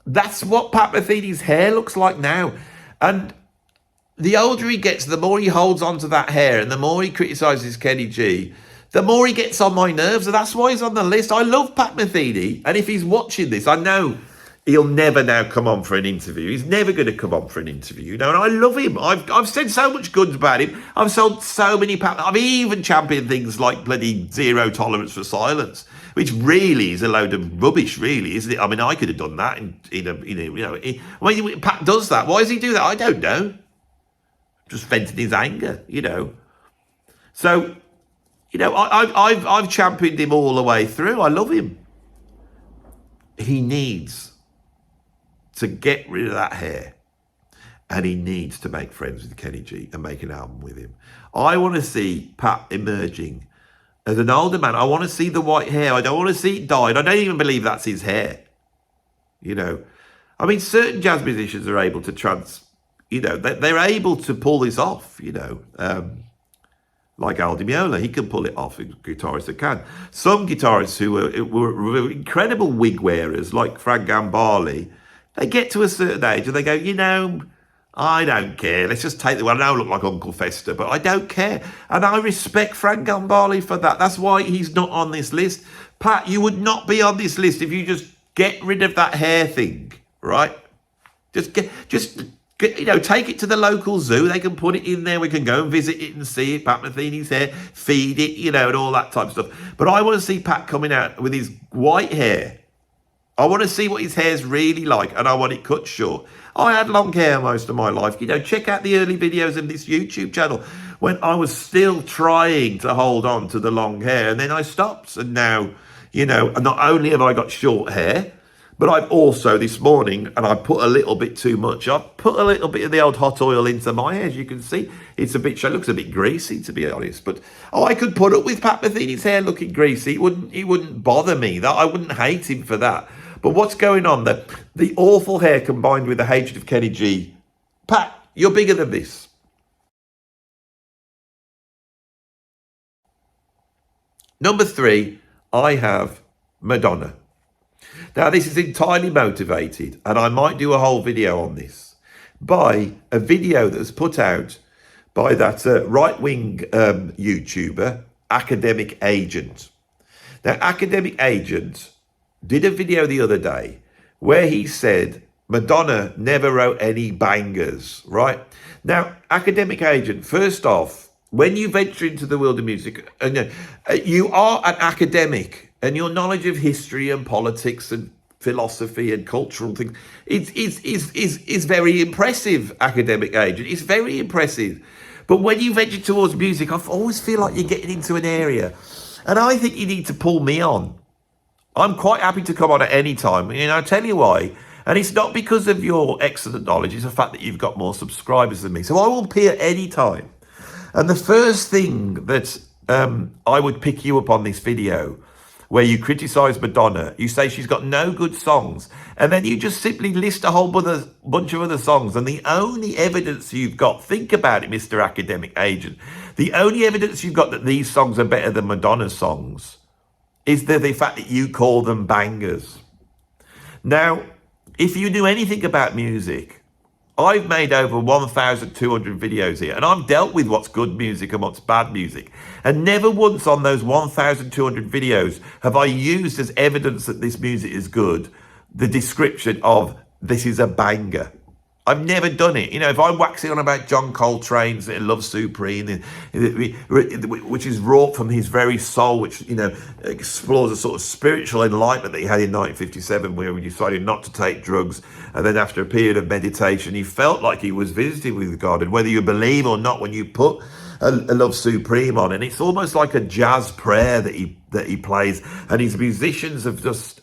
[SPEAKER 1] That's what Pat Metheny's hair looks like now. And the older he gets, the more he holds on to that hair, and the more he criticises Kenny G, the more he gets on my nerves. And that's why he's on the list. I love Pat Metheny, and if he's watching this, I know he'll never now come on for an interview. He's never going to come on for an interview, you know, and I love him. I've said so much good about him. I've sold so many I've even championed things like bloody zero tolerance for silence, which really is a load of rubbish, really, isn't it? I mean, I could have done that when Pat does that. Why does he do that? I don't know. Just venting his anger, you know. So, you know, I've championed him all the way through. I love him. He needs to get rid of that hair, and he needs to make friends with Kenny G and make an album with him. I want to see Pat emerging as an older man. I want to see the white hair. I don't want to see it dyed. I don't even believe that's his hair. You know, I mean, certain jazz musicians are able to they're able to pull this off, you know, like Al Di Meola. He can pull it off, guitarists that can. Some guitarists who were incredible wig wearers, like Frank Gambale, they get to a certain age and they go, you know, I don't care. Let's just take the one. I know I look like Uncle Fester, but I don't care. And I respect Frank Gambale for that. That's why he's not on this list. Pat, you would not be on this list if you just get rid of that hair thing, right? Just get, take it to the local zoo. They can put it in there. We can go and visit it and see it. Pat Metheny's hair, feed it, and all that type of stuff. But I want to see Pat coming out with his white hair. I want to see what his hair's really like, and I want it cut short. I had long hair most of my life. Check out the early videos of this YouTube channel when I was still trying to hold on to the long hair, and then I stopped. And now, not only have I got short hair, but I've also, this morning, and I put a little bit too much, I've put a little bit of the old hot oil into my hair. As you can see, it looks a bit greasy, to be honest. But, I could put up with Pat Metheny's hair looking greasy. It wouldn't bother me. I wouldn't hate him for that. But what's going on there? The awful hair combined with the hatred of Kenny G. Pat, you're bigger than this. Number 3, I have Madonna. Now, this is entirely motivated, and I might do a whole video on this, by a video that was put out by that right-wing YouTuber, Academic Agent. Now, Academic Agent did a video the other day where he said Madonna never wrote any bangers, right? Now, Academic Agent, first off, when you venture into the world of music, you are an academic, and your knowledge of history and politics and philosophy and cultural things is very impressive, Academic Agent. It's very impressive. But when you venture towards music, I always feel like you're getting into an area, and I think you need to pull me on. I'm quite happy to come on at any time. I'll tell you why. And it's not because of your excellent knowledge. It's the fact that you've got more subscribers than me. So I will appear any time. And the first thing that I would pick you up on this video, where you criticise Madonna, you say she's got no good songs, and then you just simply list a whole bunch of other songs, and the only evidence you've got, think about it, Mr. Academic Agent, the only evidence you've got that these songs are better than Madonna's songs is the fact that you call them bangers. Now, if you knew anything about music, I've made over 1,200 videos here, and I've dealt with what's good music and what's bad music. And never once on those 1,200 videos have I used as evidence that this music is good the description of this is a banger. I've never done it. If I'm waxing on about John Coltrane's Love Supreme, which is wrought from his very soul, which, explores a sort of spiritual enlightenment that he had in 1957, where he decided not to take drugs. And then after a period of meditation, he felt like he was visiting with God. And whether you believe or not, when you put a Love Supreme on, and it's almost like a jazz prayer that he plays, and his musicians have just...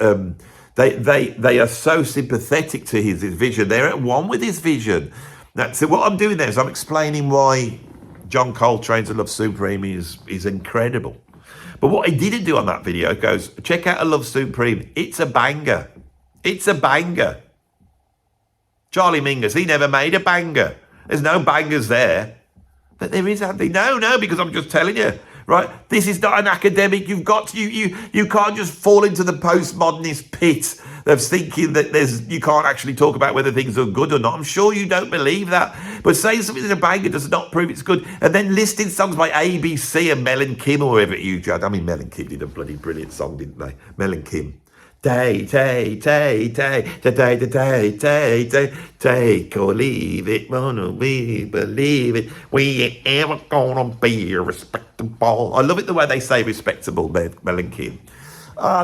[SPEAKER 1] They are so sympathetic to his vision. They're at one with his vision. So what I'm doing there is I'm explaining why John Coltrane's Love Supreme is incredible. But what he didn't do on that video goes, check out a Love Supreme. It's a banger. It's a banger. Charlie Mingus, he never made a banger. There's no bangers there. But there is, Andy. No, because I'm just telling you. Right, this is not an academic. You've got to, you can't just fall into the postmodernist pit of thinking that you can't actually talk about whether things are good or not. I'm sure you don't believe that, but saying something is a banger does not prove it's good. And then listing songs by ABC and Mel and Kim or whoever you had. I mean, Mel and Kim did a bloody brilliant song, didn't they? Mel and Kim. Take or leave it, wanna we believe it, we ain't ever gonna be respectable. I love it the way they say respectable, Mel and Kim.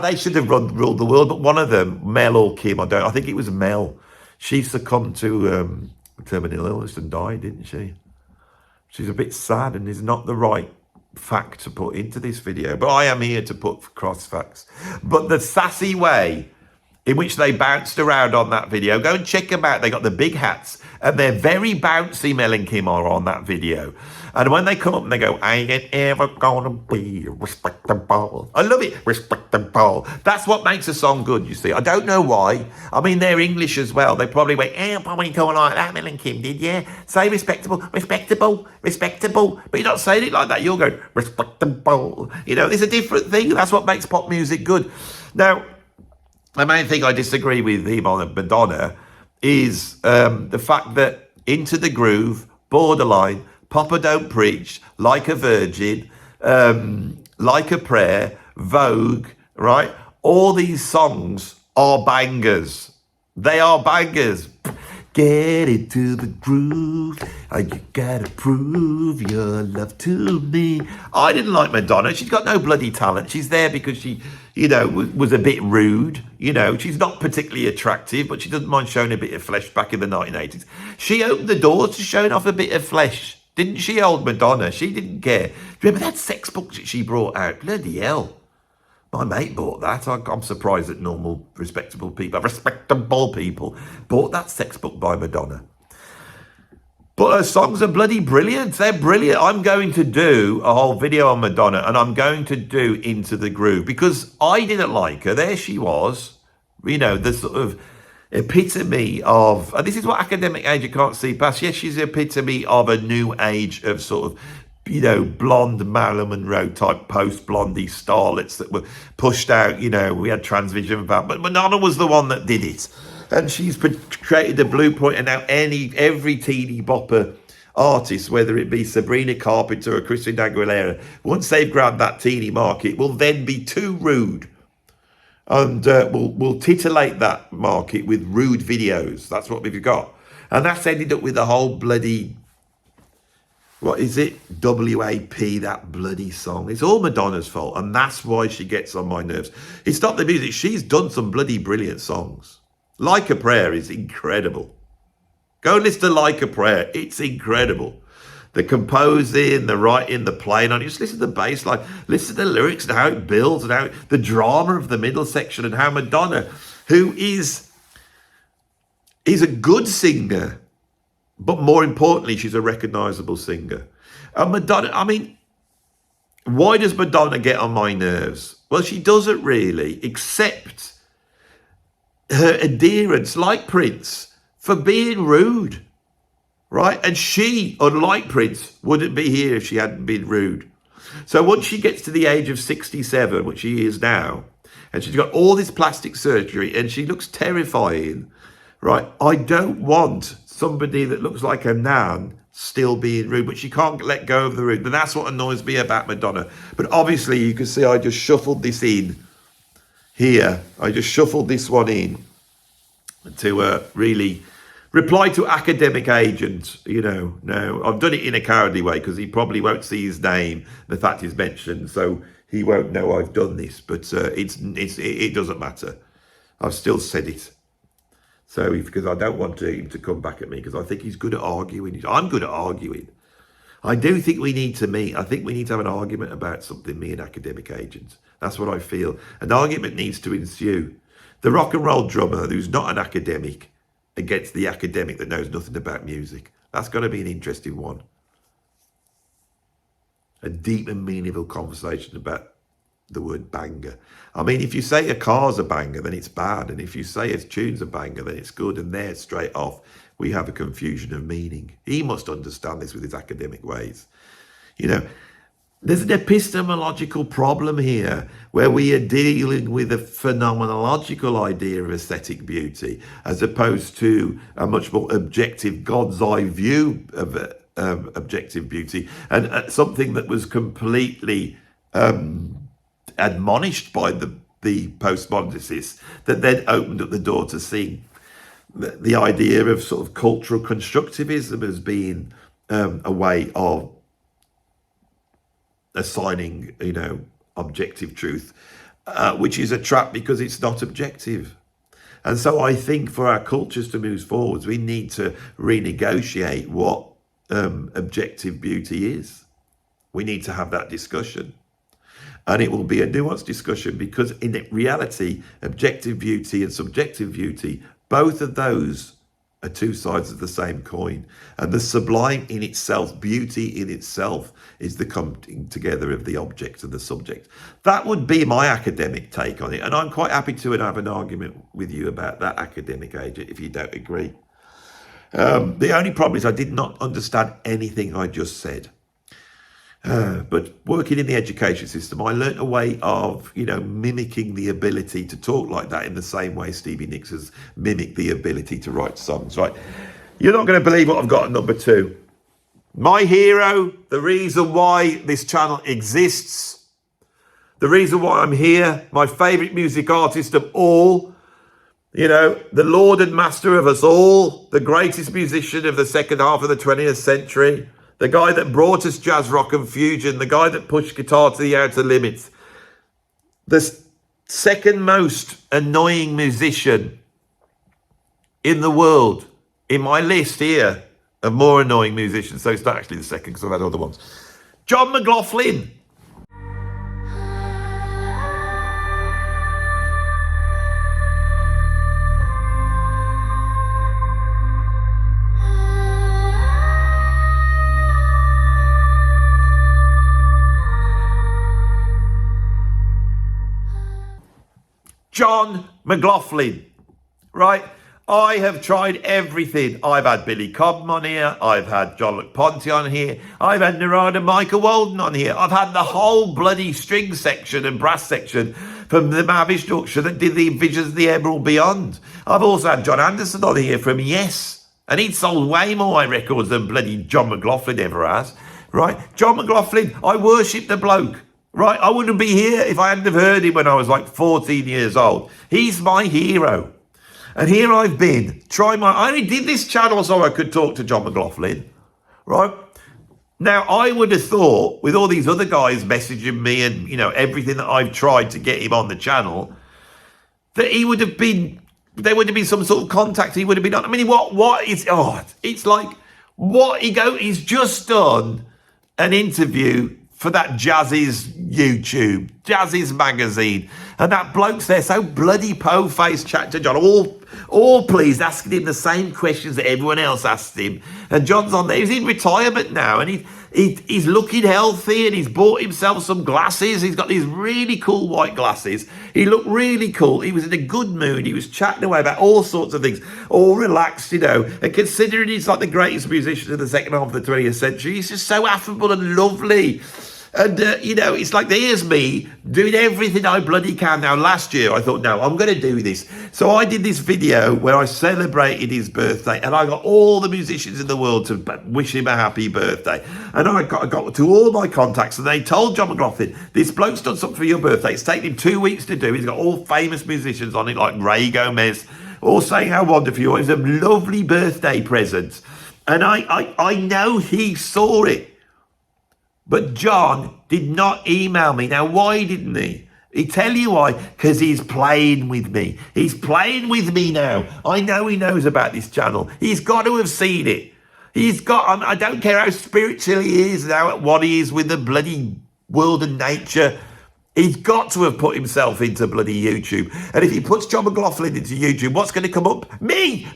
[SPEAKER 1] They should have ruled the world, but one of them, Mel or Kim, I think it was Mel. She succumbed to terminal illness and died, didn't she? She's a bit sad and is not the right fact to put into this video, but I am here to put cross facts. But the sassy way in which they bounced around on that video, go and check them out. They got the big hats and they're very bouncy. Mel and Kim are on that video, and when they come up and they go, I ain't ever gonna be respectable. I love it, respectable. That's what makes a song good, you see. I don't know why. I mean, they're English as well. They probably went, probably going like that, Mel and Kim did, yeah. Say respectable, respectable, respectable. But you're not saying it like that. You're going, respectable. It's a different thing. That's what makes pop music good. Now, the main thing I disagree with him on Madonna is the fact that Into the Groove, Borderline, Papa Don't Preach, Like a Virgin, Like a Prayer, Vogue, right? All these songs are bangers. They are bangers. Get into the groove, and you gotta prove your love to me. I didn't like Madonna. She's got no bloody talent. She's there because she, was a bit rude. She's not particularly attractive, but she doesn't mind showing a bit of flesh back in the 1980s. She opened the doors to showing off a bit of flesh, didn't she, old Madonna? She didn't care. Do you remember that sex book that she brought out? Bloody hell. My mate bought that. I'm surprised that normal, respectable people bought that sex book by Madonna. But her songs are bloody brilliant. They're brilliant. I'm going to do a whole video on Madonna, and I'm going to do Into the Groove, because I didn't like her. There she was, the sort of epitome of, and this is what academic age you can't see past. Yes, she's the epitome of a new age of sort of, blonde Marilyn Monroe type post-blondie starlets that were pushed out. We had Transvision about, but Madonna was the one that did it. And she's created the blueprint, and now every teeny bopper artist, whether it be Sabrina Carpenter or Christina Aguilera, once they've grabbed that teeny market, will then be too rude. And we'll titillate that market with rude videos. That's what we've got. And that's ended up with the whole bloody, what is it? WAP, that bloody song. It's all Madonna's fault, and that's why she gets on my nerves. It's not the music. She's done some bloody brilliant songs. Like a Prayer is incredible. Go listen to Like a Prayer. It's incredible. The composing, the writing, the playing on it. Just listen to the bass line. Listen to the lyrics and how it builds, and how the drama of the middle section, and how Madonna, who is a good singer, but more importantly, she's a recognizable singer. And Madonna, why does Madonna get on my nerves? Well, she doesn't really, except her adherence, like Prince, for being rude, right? And she, unlike Prince, wouldn't be here if she hadn't been rude. So once she gets to the age of 67, which she is now, and she's got all this plastic surgery, and she looks terrifying, right? I don't want somebody that looks like a nan still being rude, but she can't let go of the rude. And that's what annoys me about Madonna. But obviously, you can see I just shuffled this in here. I just shuffled this one in to really reply to academic agent. No, I've done it in a cowardly way, because he probably won't see his name, the fact is mentioned, so he won't know I've done this. But it doesn't matter. I've still said it. So, because I don't want him to come back at me, because I think he's good at arguing. I'm good at arguing. I do think we need to meet. I think we need to have an argument about something, me and academic agents. That's what I feel. An argument needs to ensue. The rock and roll drummer who's not an academic against the academic that knows nothing about music. That's going to be an interesting one. A deep and meaningful conversation about the word banger. If you say a car's a banger, then it's bad. And if you say a tune's a banger, then it's good. And there, straight off, we have a confusion of meaning. He must understand this with his academic ways. There's an epistemological problem here, where we are dealing with a phenomenological idea of aesthetic beauty, as opposed to a much more objective, God's eye view of objective beauty, and something that was completely admonished by the postmodernicists, that then opened up the door to seeing the idea of sort of cultural constructivism as being a way of assigning, objective truth, which is a trap because it's not objective. And so I think for our cultures to move forwards, we need to renegotiate what objective beauty is. We need to have that discussion. And it will be a nuanced discussion, because in reality, objective beauty and subjective beauty, both of those are two sides of the same coin. And the sublime in itself, beauty in itself, is the coming together of the object and the subject. That would be my academic take on it. And I'm quite happy to have an argument with you about that, academic agent, if you don't agree. The only problem is I did not understand anything I just said. But working in the education system, I learnt a way of, mimicking the ability to talk like that in the same way Stevie Nicks has mimicked the ability to write songs, right? You're not going to believe what I've got at number 2. My hero, the reason why this channel exists, the reason why I'm here, my favourite music artist of all, you know, the Lord and Master of us all, the greatest musician of the second half of the 20th century, the guy that brought us jazz, rock and fusion, the guy that pushed guitar to the outer limits, the second most annoying musician in the world, in my list here of more annoying musicians. So it's not actually the second because I've had other ones. John McLaughlin. John McLaughlin, right? I have tried everything. I've had Billy Cobham on here. I've had John LaPonte on here. I've had Narada Michael Walden on here. I've had the whole bloody string section and brass section from the Mavish Structure that did the Visions of the Emerald Beyond. I've also had John Anderson on here from Yes. And he'd sold way more records than bloody John McLaughlin ever has, right? John McLaughlin, I worship the bloke. Right, I wouldn't be here if I hadn't have heard him when I was like 14 years old. He's my hero. And here I've been, I only did this channel so I could talk to John McLaughlin, right? Now, I would have thought, with all these other guys messaging me and, you know, everything that I've tried to get him on the channel, that he would have been, there would have been some sort of contact, he would have been on. I mean, it's like, he's just done an interview for that Jazz's YouTube, Jazz's magazine. And that bloke's there so bloody po-faced chatting to John, all pleased, asking him the same questions that everyone else asked him. And John's on there, he's in retirement now, and he's looking healthy, and he's bought himself some glasses. He's got these really cool white glasses. He looked really cool. He was in a good mood. He was chatting away about all sorts of things, all relaxed, you know. And considering he's like the greatest musician of the second half of the 20th century, he's just so affable and lovely. And, you know, it's like, there's me doing everything I bloody can. Now, last year, I thought, no, I'm going to do this. So I did this video where I celebrated his birthday, and I got all the musicians in the world to wish him a happy birthday. And I got to all my contacts, and they told John McLaughlin, this bloke's done something for your birthday. It's taken him 2 weeks to do. He's got all famous musicians on it, like Ray Gomez, all saying how wonderful you are. It's a lovely birthday present. And I know he saw it. But John did not email me. Now, why didn't he? He tell you why. Because he's playing with me. He's playing with me now. I know he knows about this channel. He's got to have seen it. I don't care how spiritual he is now, what he is with the bloody world and nature. He's got to have put himself into bloody YouTube. And if he puts John McLaughlin into YouTube, what's going to come up? Me.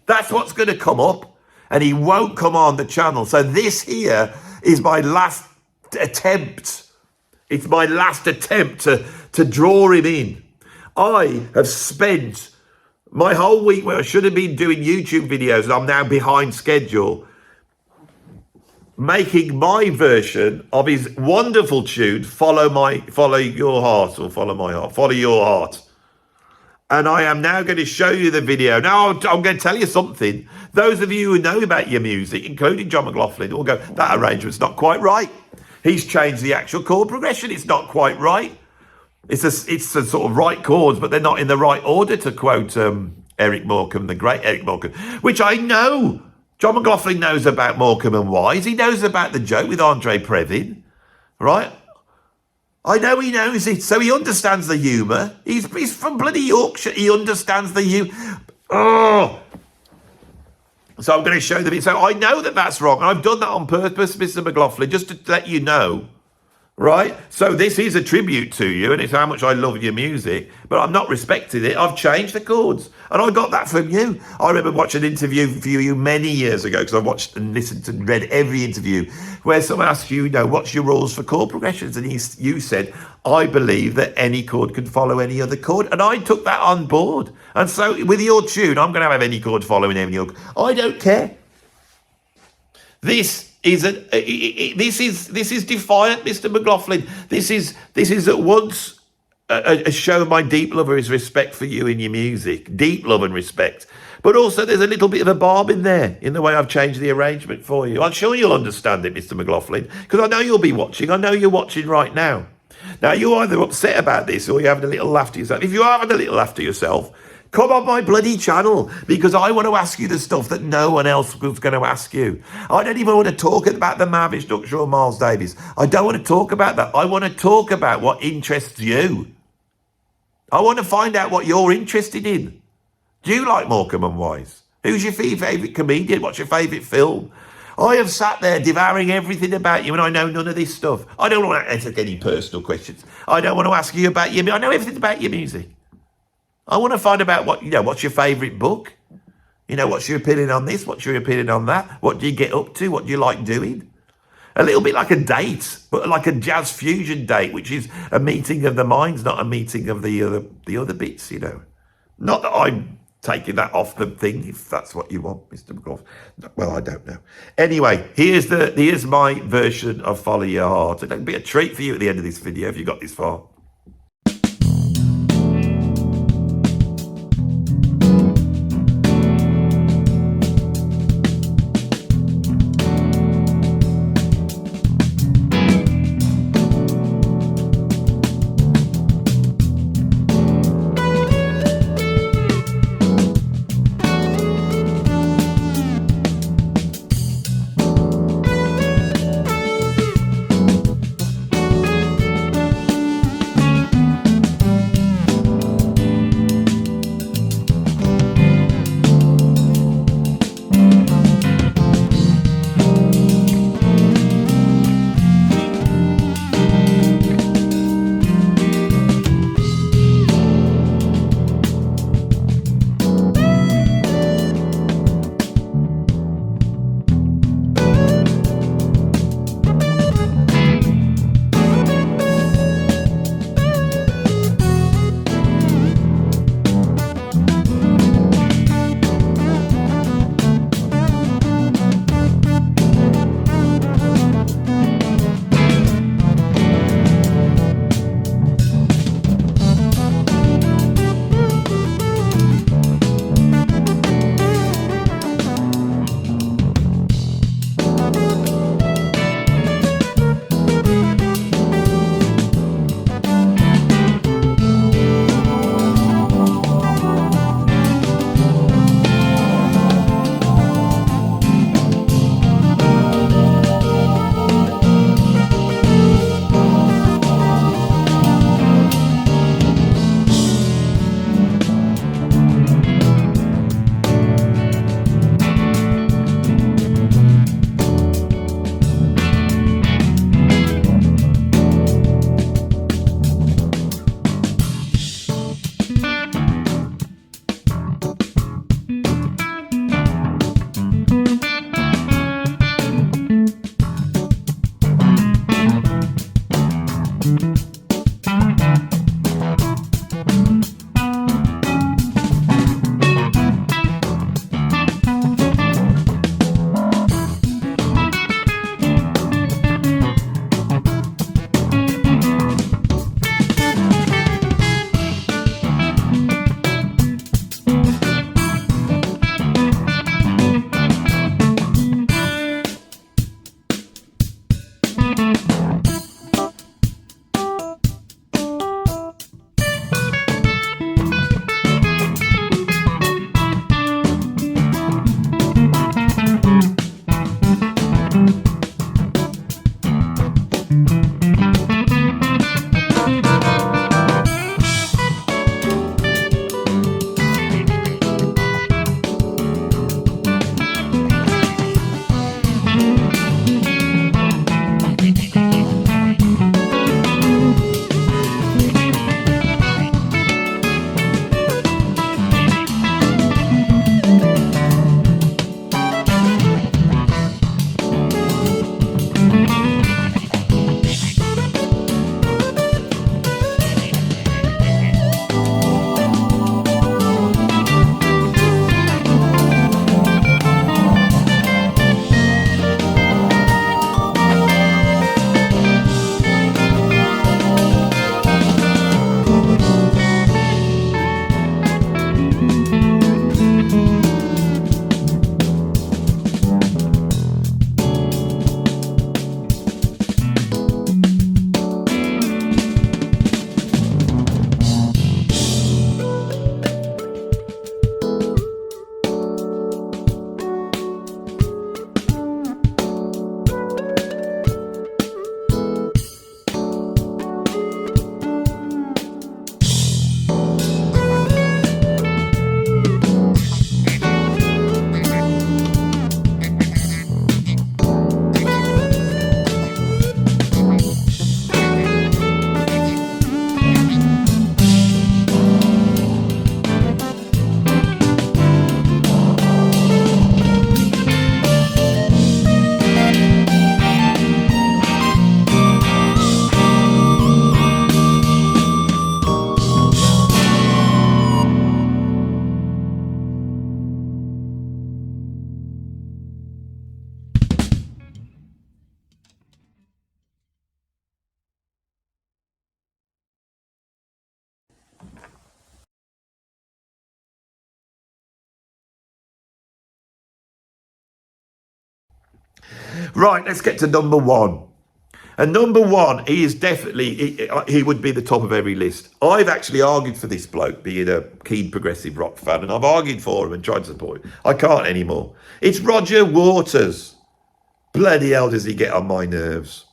[SPEAKER 1] That's what's going to come up. And he won't come on the channel. So this here is my last attempt. It's my last attempt to draw him in. I have spent my whole week where I should have been doing YouTube videos, and I'm now behind schedule, making my version of his wonderful tune, Follow Your Heart, or Follow My Heart, Follow Your Heart. And I am now going to show you the video. Now, I'm going to tell you something. Those of you who know about your music, including John McLaughlin, will go, that arrangement's not quite right. He's changed the actual chord progression. It's not quite right. It's a sort of right chords, but they're not in the right order, to quote Eric Morecambe, the great Eric Morecambe, which I know. John McLaughlin knows about Morecambe and Wise. He knows about the joke with Andre Previn, right? I know he knows it, so he understands the humour. He's from bloody Yorkshire. He understands the humour. Oh! So I'm going to show them. So I know that that's wrong. I've done that on purpose, Mr. McLaughlin, just to let you know, right? So this is a tribute to you, and it's how much I love your music, but I'm not respecting it. I've changed the chords, and I got that from you. I remember watching an interview for you many years ago, because I watched and listened and read every interview, where someone asked you, what's your rules for chord progressions? And you said, I believe that any chord can follow any other chord. And I took that on board. And so with your tune, I'm going to have any chord following any other. I don't care. This is defiant, Mr. McLaughlin. This is at once show my deep love and respect for you in your music. Deep love and respect. But also there's a little bit of a barb in there in the way I've changed the arrangement for you. I'm sure you'll understand it, Mr. McLaughlin, because I know you'll be watching. I know you're watching right now. Now, you're either upset about this or you're having a little laugh to yourself. If you are having a little laugh to yourself, come on my bloody channel, because I want to ask you the stuff that no one else was going to ask you. I don't even want to talk about the Marvin Structure or Miles Davis. I don't want to talk about that. I want to talk about what interests you. I want to find out what you're interested in. Do you like Morecambe and Wise? Who's your favourite comedian? What's your favourite film? I have sat there devouring everything about you, and I know none of this stuff. I don't want to answer any personal questions. I don't want to ask you about your. I know everything about your music. I want to find out what's your favourite book? What's your opinion on this? What's your opinion on that? What do you get up to? What do you like doing? A little bit like a date, but like a jazz fusion date, which is a meeting of the minds, not a meeting of the other bits. Not that I'm taking that off the thing, if that's what you want, Mr. McLaughlin. Well, I don't know. Anyway, here's my version of Follow Your Heart. It'll be a treat for you at the end of this video if you got this far. Right, let's get to number one. And number one, he is definitely, he would be the top of every list. I've actually argued for this bloke, being a keen progressive rock fan, and I've argued for him and tried to support him. I can't anymore. It's Roger Waters. Bloody hell does he get on my nerves.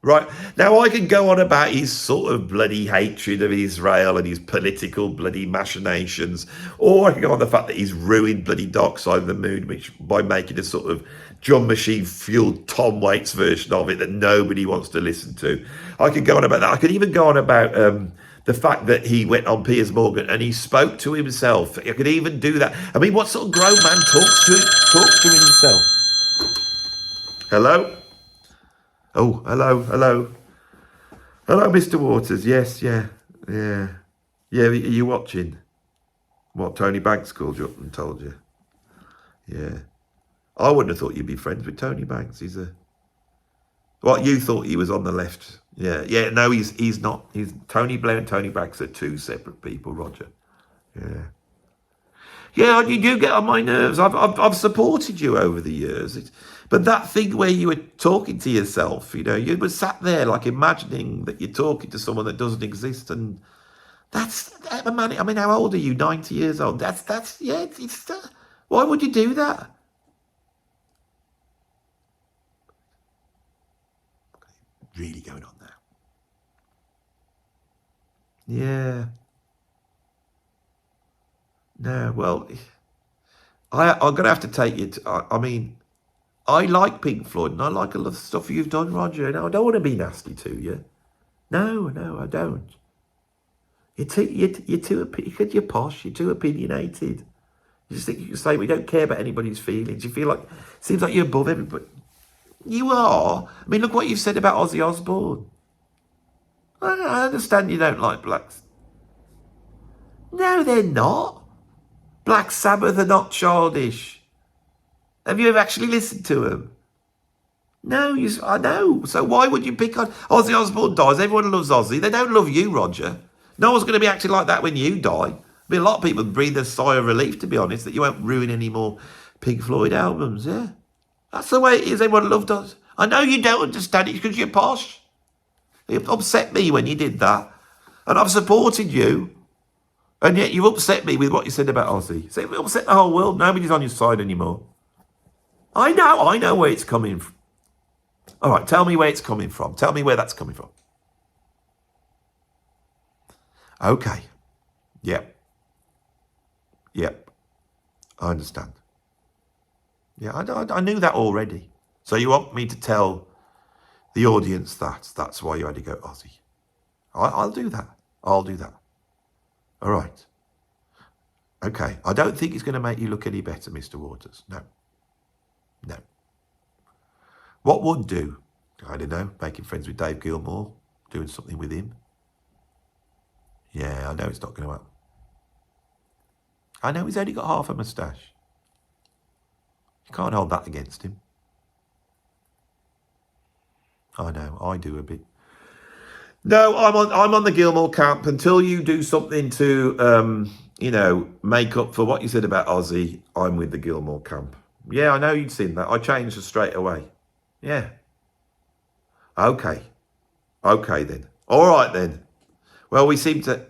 [SPEAKER 1] Right, now I can go on about his sort of bloody hatred of Israel and his political bloody machinations, or I can go on the fact that he's ruined bloody Dark Side of the Moon, which by making a sort of drum machine fueled Tom Waits version of it that nobody wants to listen to. I could go on about that. I could even go on about the fact that he went on Piers Morgan and he spoke to himself. I could even do that. I mean, what sort of grown man talks to himself? Hello? Oh, hello, Mr. Waters. Yes, yeah. Are you watching? What, Tony Banks called you up and told you? Yeah. I wouldn't have thought you'd be friends with Tony Banks. What, you thought he was on the left? Yeah. No, he's not. He's Tony Blair and Tony Banks are two separate people, Roger. Yeah, you do get on my nerves. I've supported you over the years. But that thing where you were talking to yourself, you were sat there like imagining that you're talking to someone that doesn't exist, and that's man. I mean, how old are you? 90 years old. Why would you do that? Really going on now? Yeah. No, well, I'm going to have to take you to, I mean, I like Pink Floyd and I like a lot of stuff you've done, Roger. And I don't want to be nasty to you. No, I don't. Because you're posh, you're too opinionated. You just think you can say we don't care about anybody's feelings. You feel like, seems like you're above everybody. You are. I mean, look what you've said about Ozzy Osbourne. I understand you don't like blacks. No, they're not. Black Sabbath are not childish. Have you ever actually listened to them? No, I know. So why would you pick on Ozzy Osbourne dies? Everyone loves Ozzy. They don't love you, Roger. No one's going to be acting like that when you die. I mean, a lot of people breathe a sigh of relief, to be honest, that you won't ruin any more Pink Floyd albums, yeah? That's the way it is. Everyone loved us. I know you don't understand it because you're posh. It upset me when you did that. And I've supported you. And yet you've upset me with what you said about Ozzy. So it upset the whole world. Nobody's on your side anymore. I know where it's coming from. All right, tell me where it's coming from. Tell me where that's coming from. Okay. Yep. I understand. Yeah, I knew that already. So you want me to tell the audience that's why you had to go Ozzy. I'll do that. I'll do that. All right. Okay. I don't think it's going to make you look any better, Mr. Waters. No. What would do? I don't know. Making friends with Dave Gilmour. Doing something with him. Yeah, I know it's not going to happen. I know he's only got half a moustache. You can't hold that against him. I know, I do a bit. No, I'm on the Gilmour camp until you do something to, make up for what you said about Ozzy. I'm with the Gilmour camp. Yeah, I know you'd seen that. I changed straight away. Yeah. Okay then. All right then. Well, we seem to.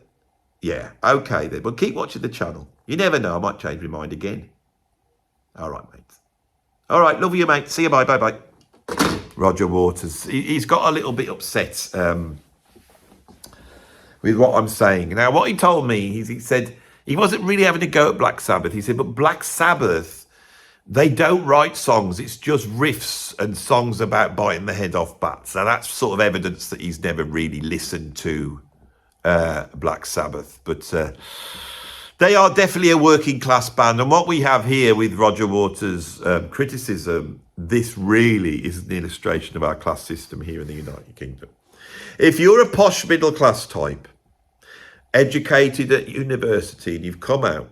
[SPEAKER 1] Yeah. Okay then. Well, keep watching the channel. You never know. I might change my mind again. All right, mate. All right. Love you, mate. See you. Bye. Roger Waters. He's got a little bit upset with what I'm saying. Now, what he told me, he said he wasn't really having to go at Black Sabbath. He said, but Black Sabbath, they don't write songs. It's just riffs and songs about biting the head off bats. Now, that's sort of evidence that he's never really listened to Black Sabbath. But they are definitely a working class band. And what we have here with Roger Waters' criticism, this really is an illustration of our class system here in the United Kingdom. If you're a posh middle class type, educated at university, and you've come out,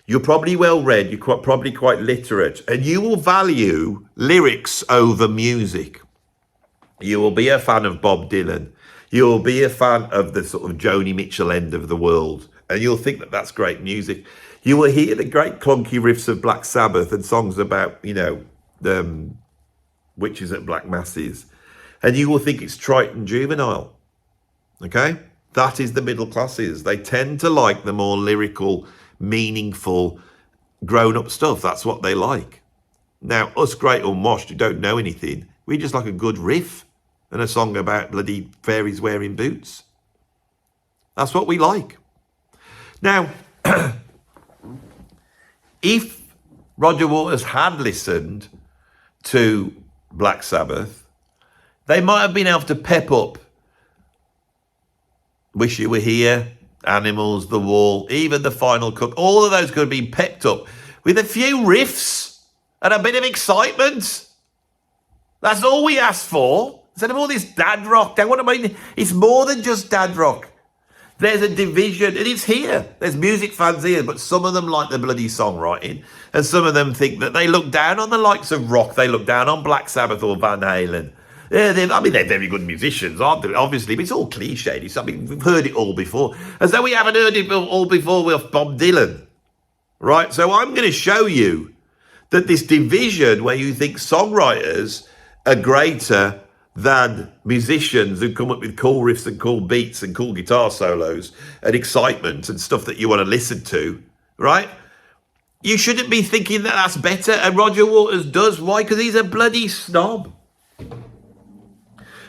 [SPEAKER 1] you're probably well read, you're probably quite literate, and you will value lyrics over music. You will be a fan of Bob Dylan. You'll be a fan of the sort of Joni Mitchell end of the world, and you'll think that that's great music. You will hear the great clunky riffs of Black Sabbath and songs about, witches at black masses, and you will think it's trite and juvenile. Okay? That is the middle classes. They tend to like the more lyrical, meaningful, grown-up stuff. That's what they like. Now, us great unwashed who don't know anything, we just like a good riff and a song about bloody fairies wearing boots. That's what we like. Now, if Roger Waters had listened to Black Sabbath, they might have been able to pep up Wish You Were Here, Animals, The Wall, even The Final Cut. All of those could have been pepped up with a few riffs and a bit of excitement. That's all we asked for. Instead of all this dad rock. It's more than just dad rock. There's a division, and it's here. There's music fans here, but some of them like the bloody songwriting, and some of them think that they look down on the likes of rock. They look down on Black Sabbath or Van Halen. Yeah, they're very good musicians, aren't they? Obviously, but it's all cliched. We've heard it all before. As though we haven't heard it all before with Bob Dylan. Right? So I'm going to show you that this division where you think songwriters are greater than musicians who come up with cool riffs and cool beats and cool guitar solos and excitement and stuff that you want to listen to, right? You shouldn't be thinking that that's better, and Roger Waters does. Why? Because he's a bloody snob.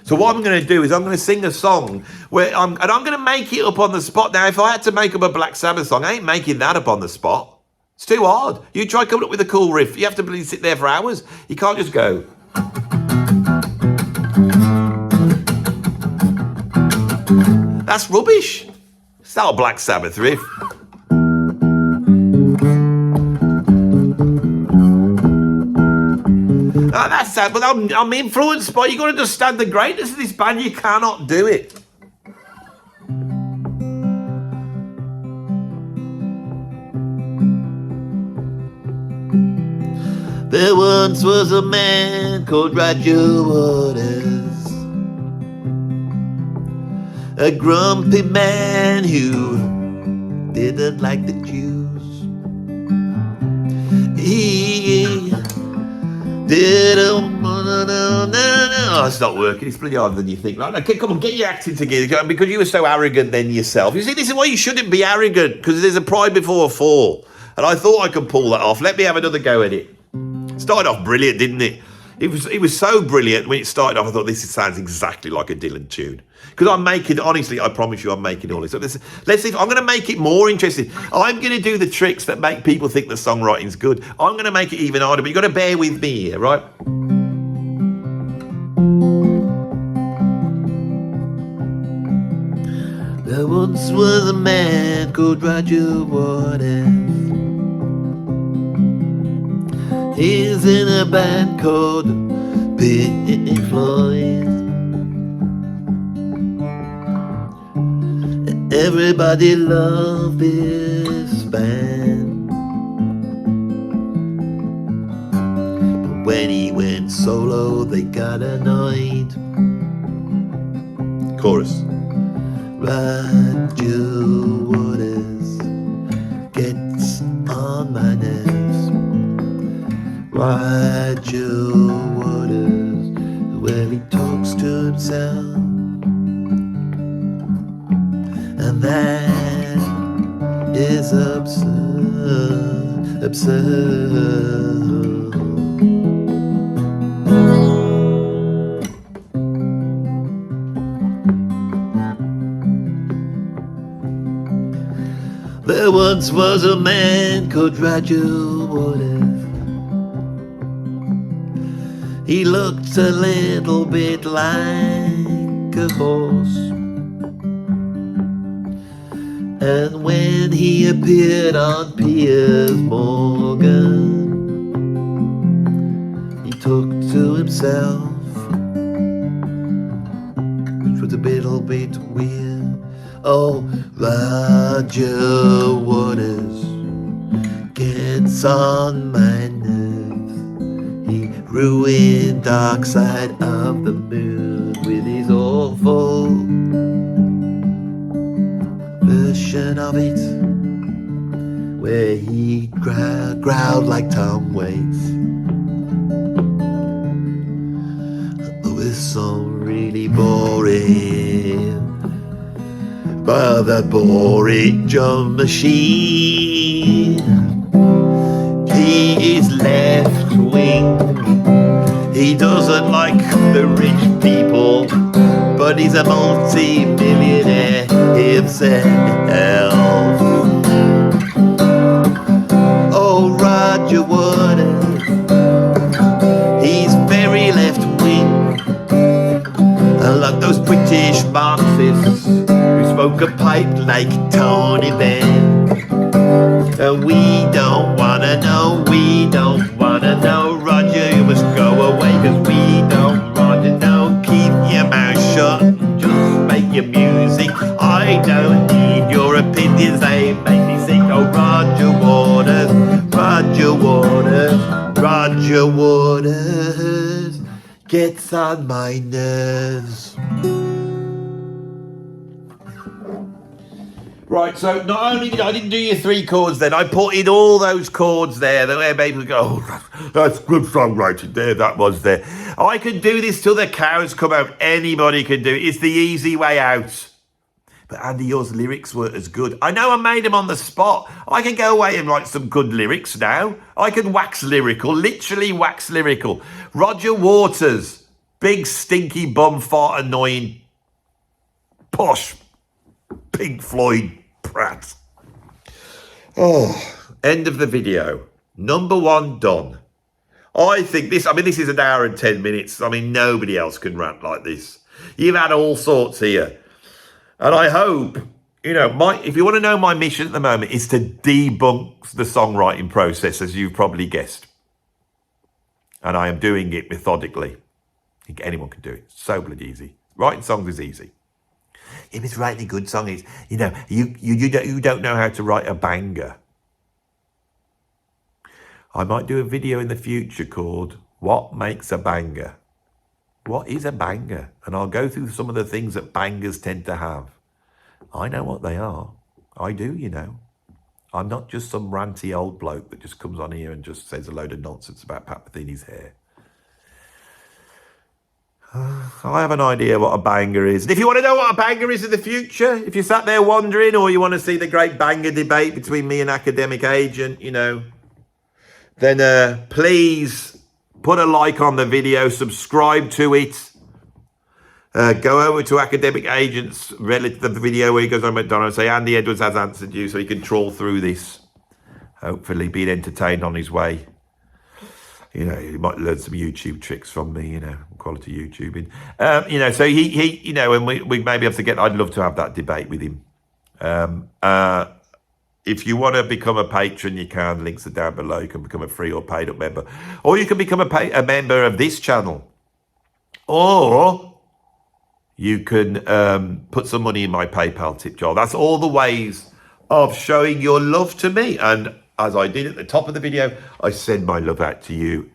[SPEAKER 1] So what I'm going to do is I'm going to sing a song where I'm going to make it up on the spot. Now, if I had to make up a Black Sabbath song, I ain't making that up on the spot. It's too hard. You try coming up with a cool riff. You have to really sit there for hours. You can't just go. That's rubbish. It's not a Black Sabbath riff. That's sad, but I'm influenced by, you got to understand the greatness of this band. You cannot do it. There once was a man called Roger Waters, a grumpy man who didn't like the Jews. He didn't. Oh, it's not working. It's pretty harder than you think. Like, okay, come on, get your acting together, because you were so arrogant then yourself. You see, this is why you shouldn't be arrogant, because there's a pride before a fall. And I thought I could pull that off. Let me have another go at it. Started off brilliant, didn't it? It was so brilliant when it started off. I thought, this sounds exactly like a Dylan tune. Because I'm making, honestly, I promise you, I'm making all this up. Let's see if I'm going to make it more interesting. I'm going to do the tricks that make people think the songwriting's good. I'm going to make it even harder, but you've got to bear with me here, right? There once was a man called Roger Waters. He's in a band called Pink Floyd. Everybody loved this band, but when he went solo, they got annoyed. Chorus. Roger Waters gets on my nerves. Roger Waters, well, he talks to himself, and that is absurd, absurd. There once was a man called Roger Waters. He looked a little bit like a horse, and when he appeared on Piers Morgan, he took to himself, which was a little bit weird. Oh, Roger Waters gets on my nerves. He ruined Dark Side of the Moon with his awful version of it, where he growled like Tom Waits. song really boring. But the boring drum machine, he is left wing. He doesn't like the rich people, but he's a multi-millionaire himself. Oh, Roger Waters, he's very left wing, like those British Marxists who smoke a pipe like Tony Benn. We don't wanna know, we don't wanna know, Roger, you must go away, cause we don't wanna know. Keep your mouth shut, just make your music. I don't need your opinions, they make me sick. Oh, Roger Waters, Roger Waters, Roger Waters gets on my nerves. Right, so not only did I didn't do your 3 chords then, I put in all those chords there that where people go, oh, that's good songwriting there, that was there. I can do this till the cows come out. Anybody can do it. It's the easy way out. But Andy, yours lyrics weren't as good. I know I made them on the spot. I can go away and write some good lyrics now. I can wax lyrical, literally wax lyrical. Roger Waters, big stinky bum fart annoying posh Pink Floyd Pratt. Oh, end of the video. Number 1 done. I think this is an hour and 10 minutes. I mean, nobody else can rant like this. You've had all sorts here. And I hope, if you want to know my mission at the moment, is to debunk the songwriting process, as you've probably guessed. And I am doing it methodically. I think anyone can do it. So bloody easy. Writing songs is easy. If it's writing a good song, is you don't know how to write a banger. I might do a video in the future called "What Makes a Banger." What is a banger? And I'll go through some of the things that bangers tend to have. I know what they are. I do, I'm not just some ranty old bloke that just comes on here and just says a load of nonsense about Pat Metheny's hair. I have an idea what a banger is. And if you want to know what a banger is in the future, if you sat there wondering, or you want to see the great banger debate between me and Academic Agent, then please put a like on the video, subscribe to it. Go over to Academic Agent's relative the video where he goes on Madonna and say, Andy Edwards has answered you, so he can trawl through this. Hopefully being entertained on his way. You might learn some YouTube tricks from me, quality YouTubing. So he and we may be able to get, I'd love to have that debate with him. If you want to become a patron, you can. Links are down below. You can become a free or paid up member. Or you can become a member of this channel. Or you can put some money in my PayPal tip jar. That's all the ways of showing your love to me. And as I did at the top of the video, I send my love out to you.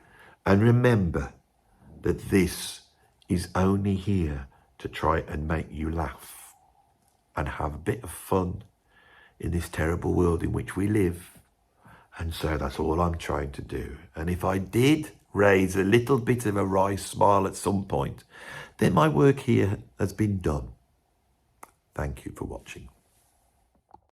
[SPEAKER 1] And remember that this is only here to try and make you laugh and have a bit of fun in this terrible world in which we live. And so that's all I'm trying to do. And if I did raise a little bit of a wry smile at some point, then my work here has been done. Thank you for watching.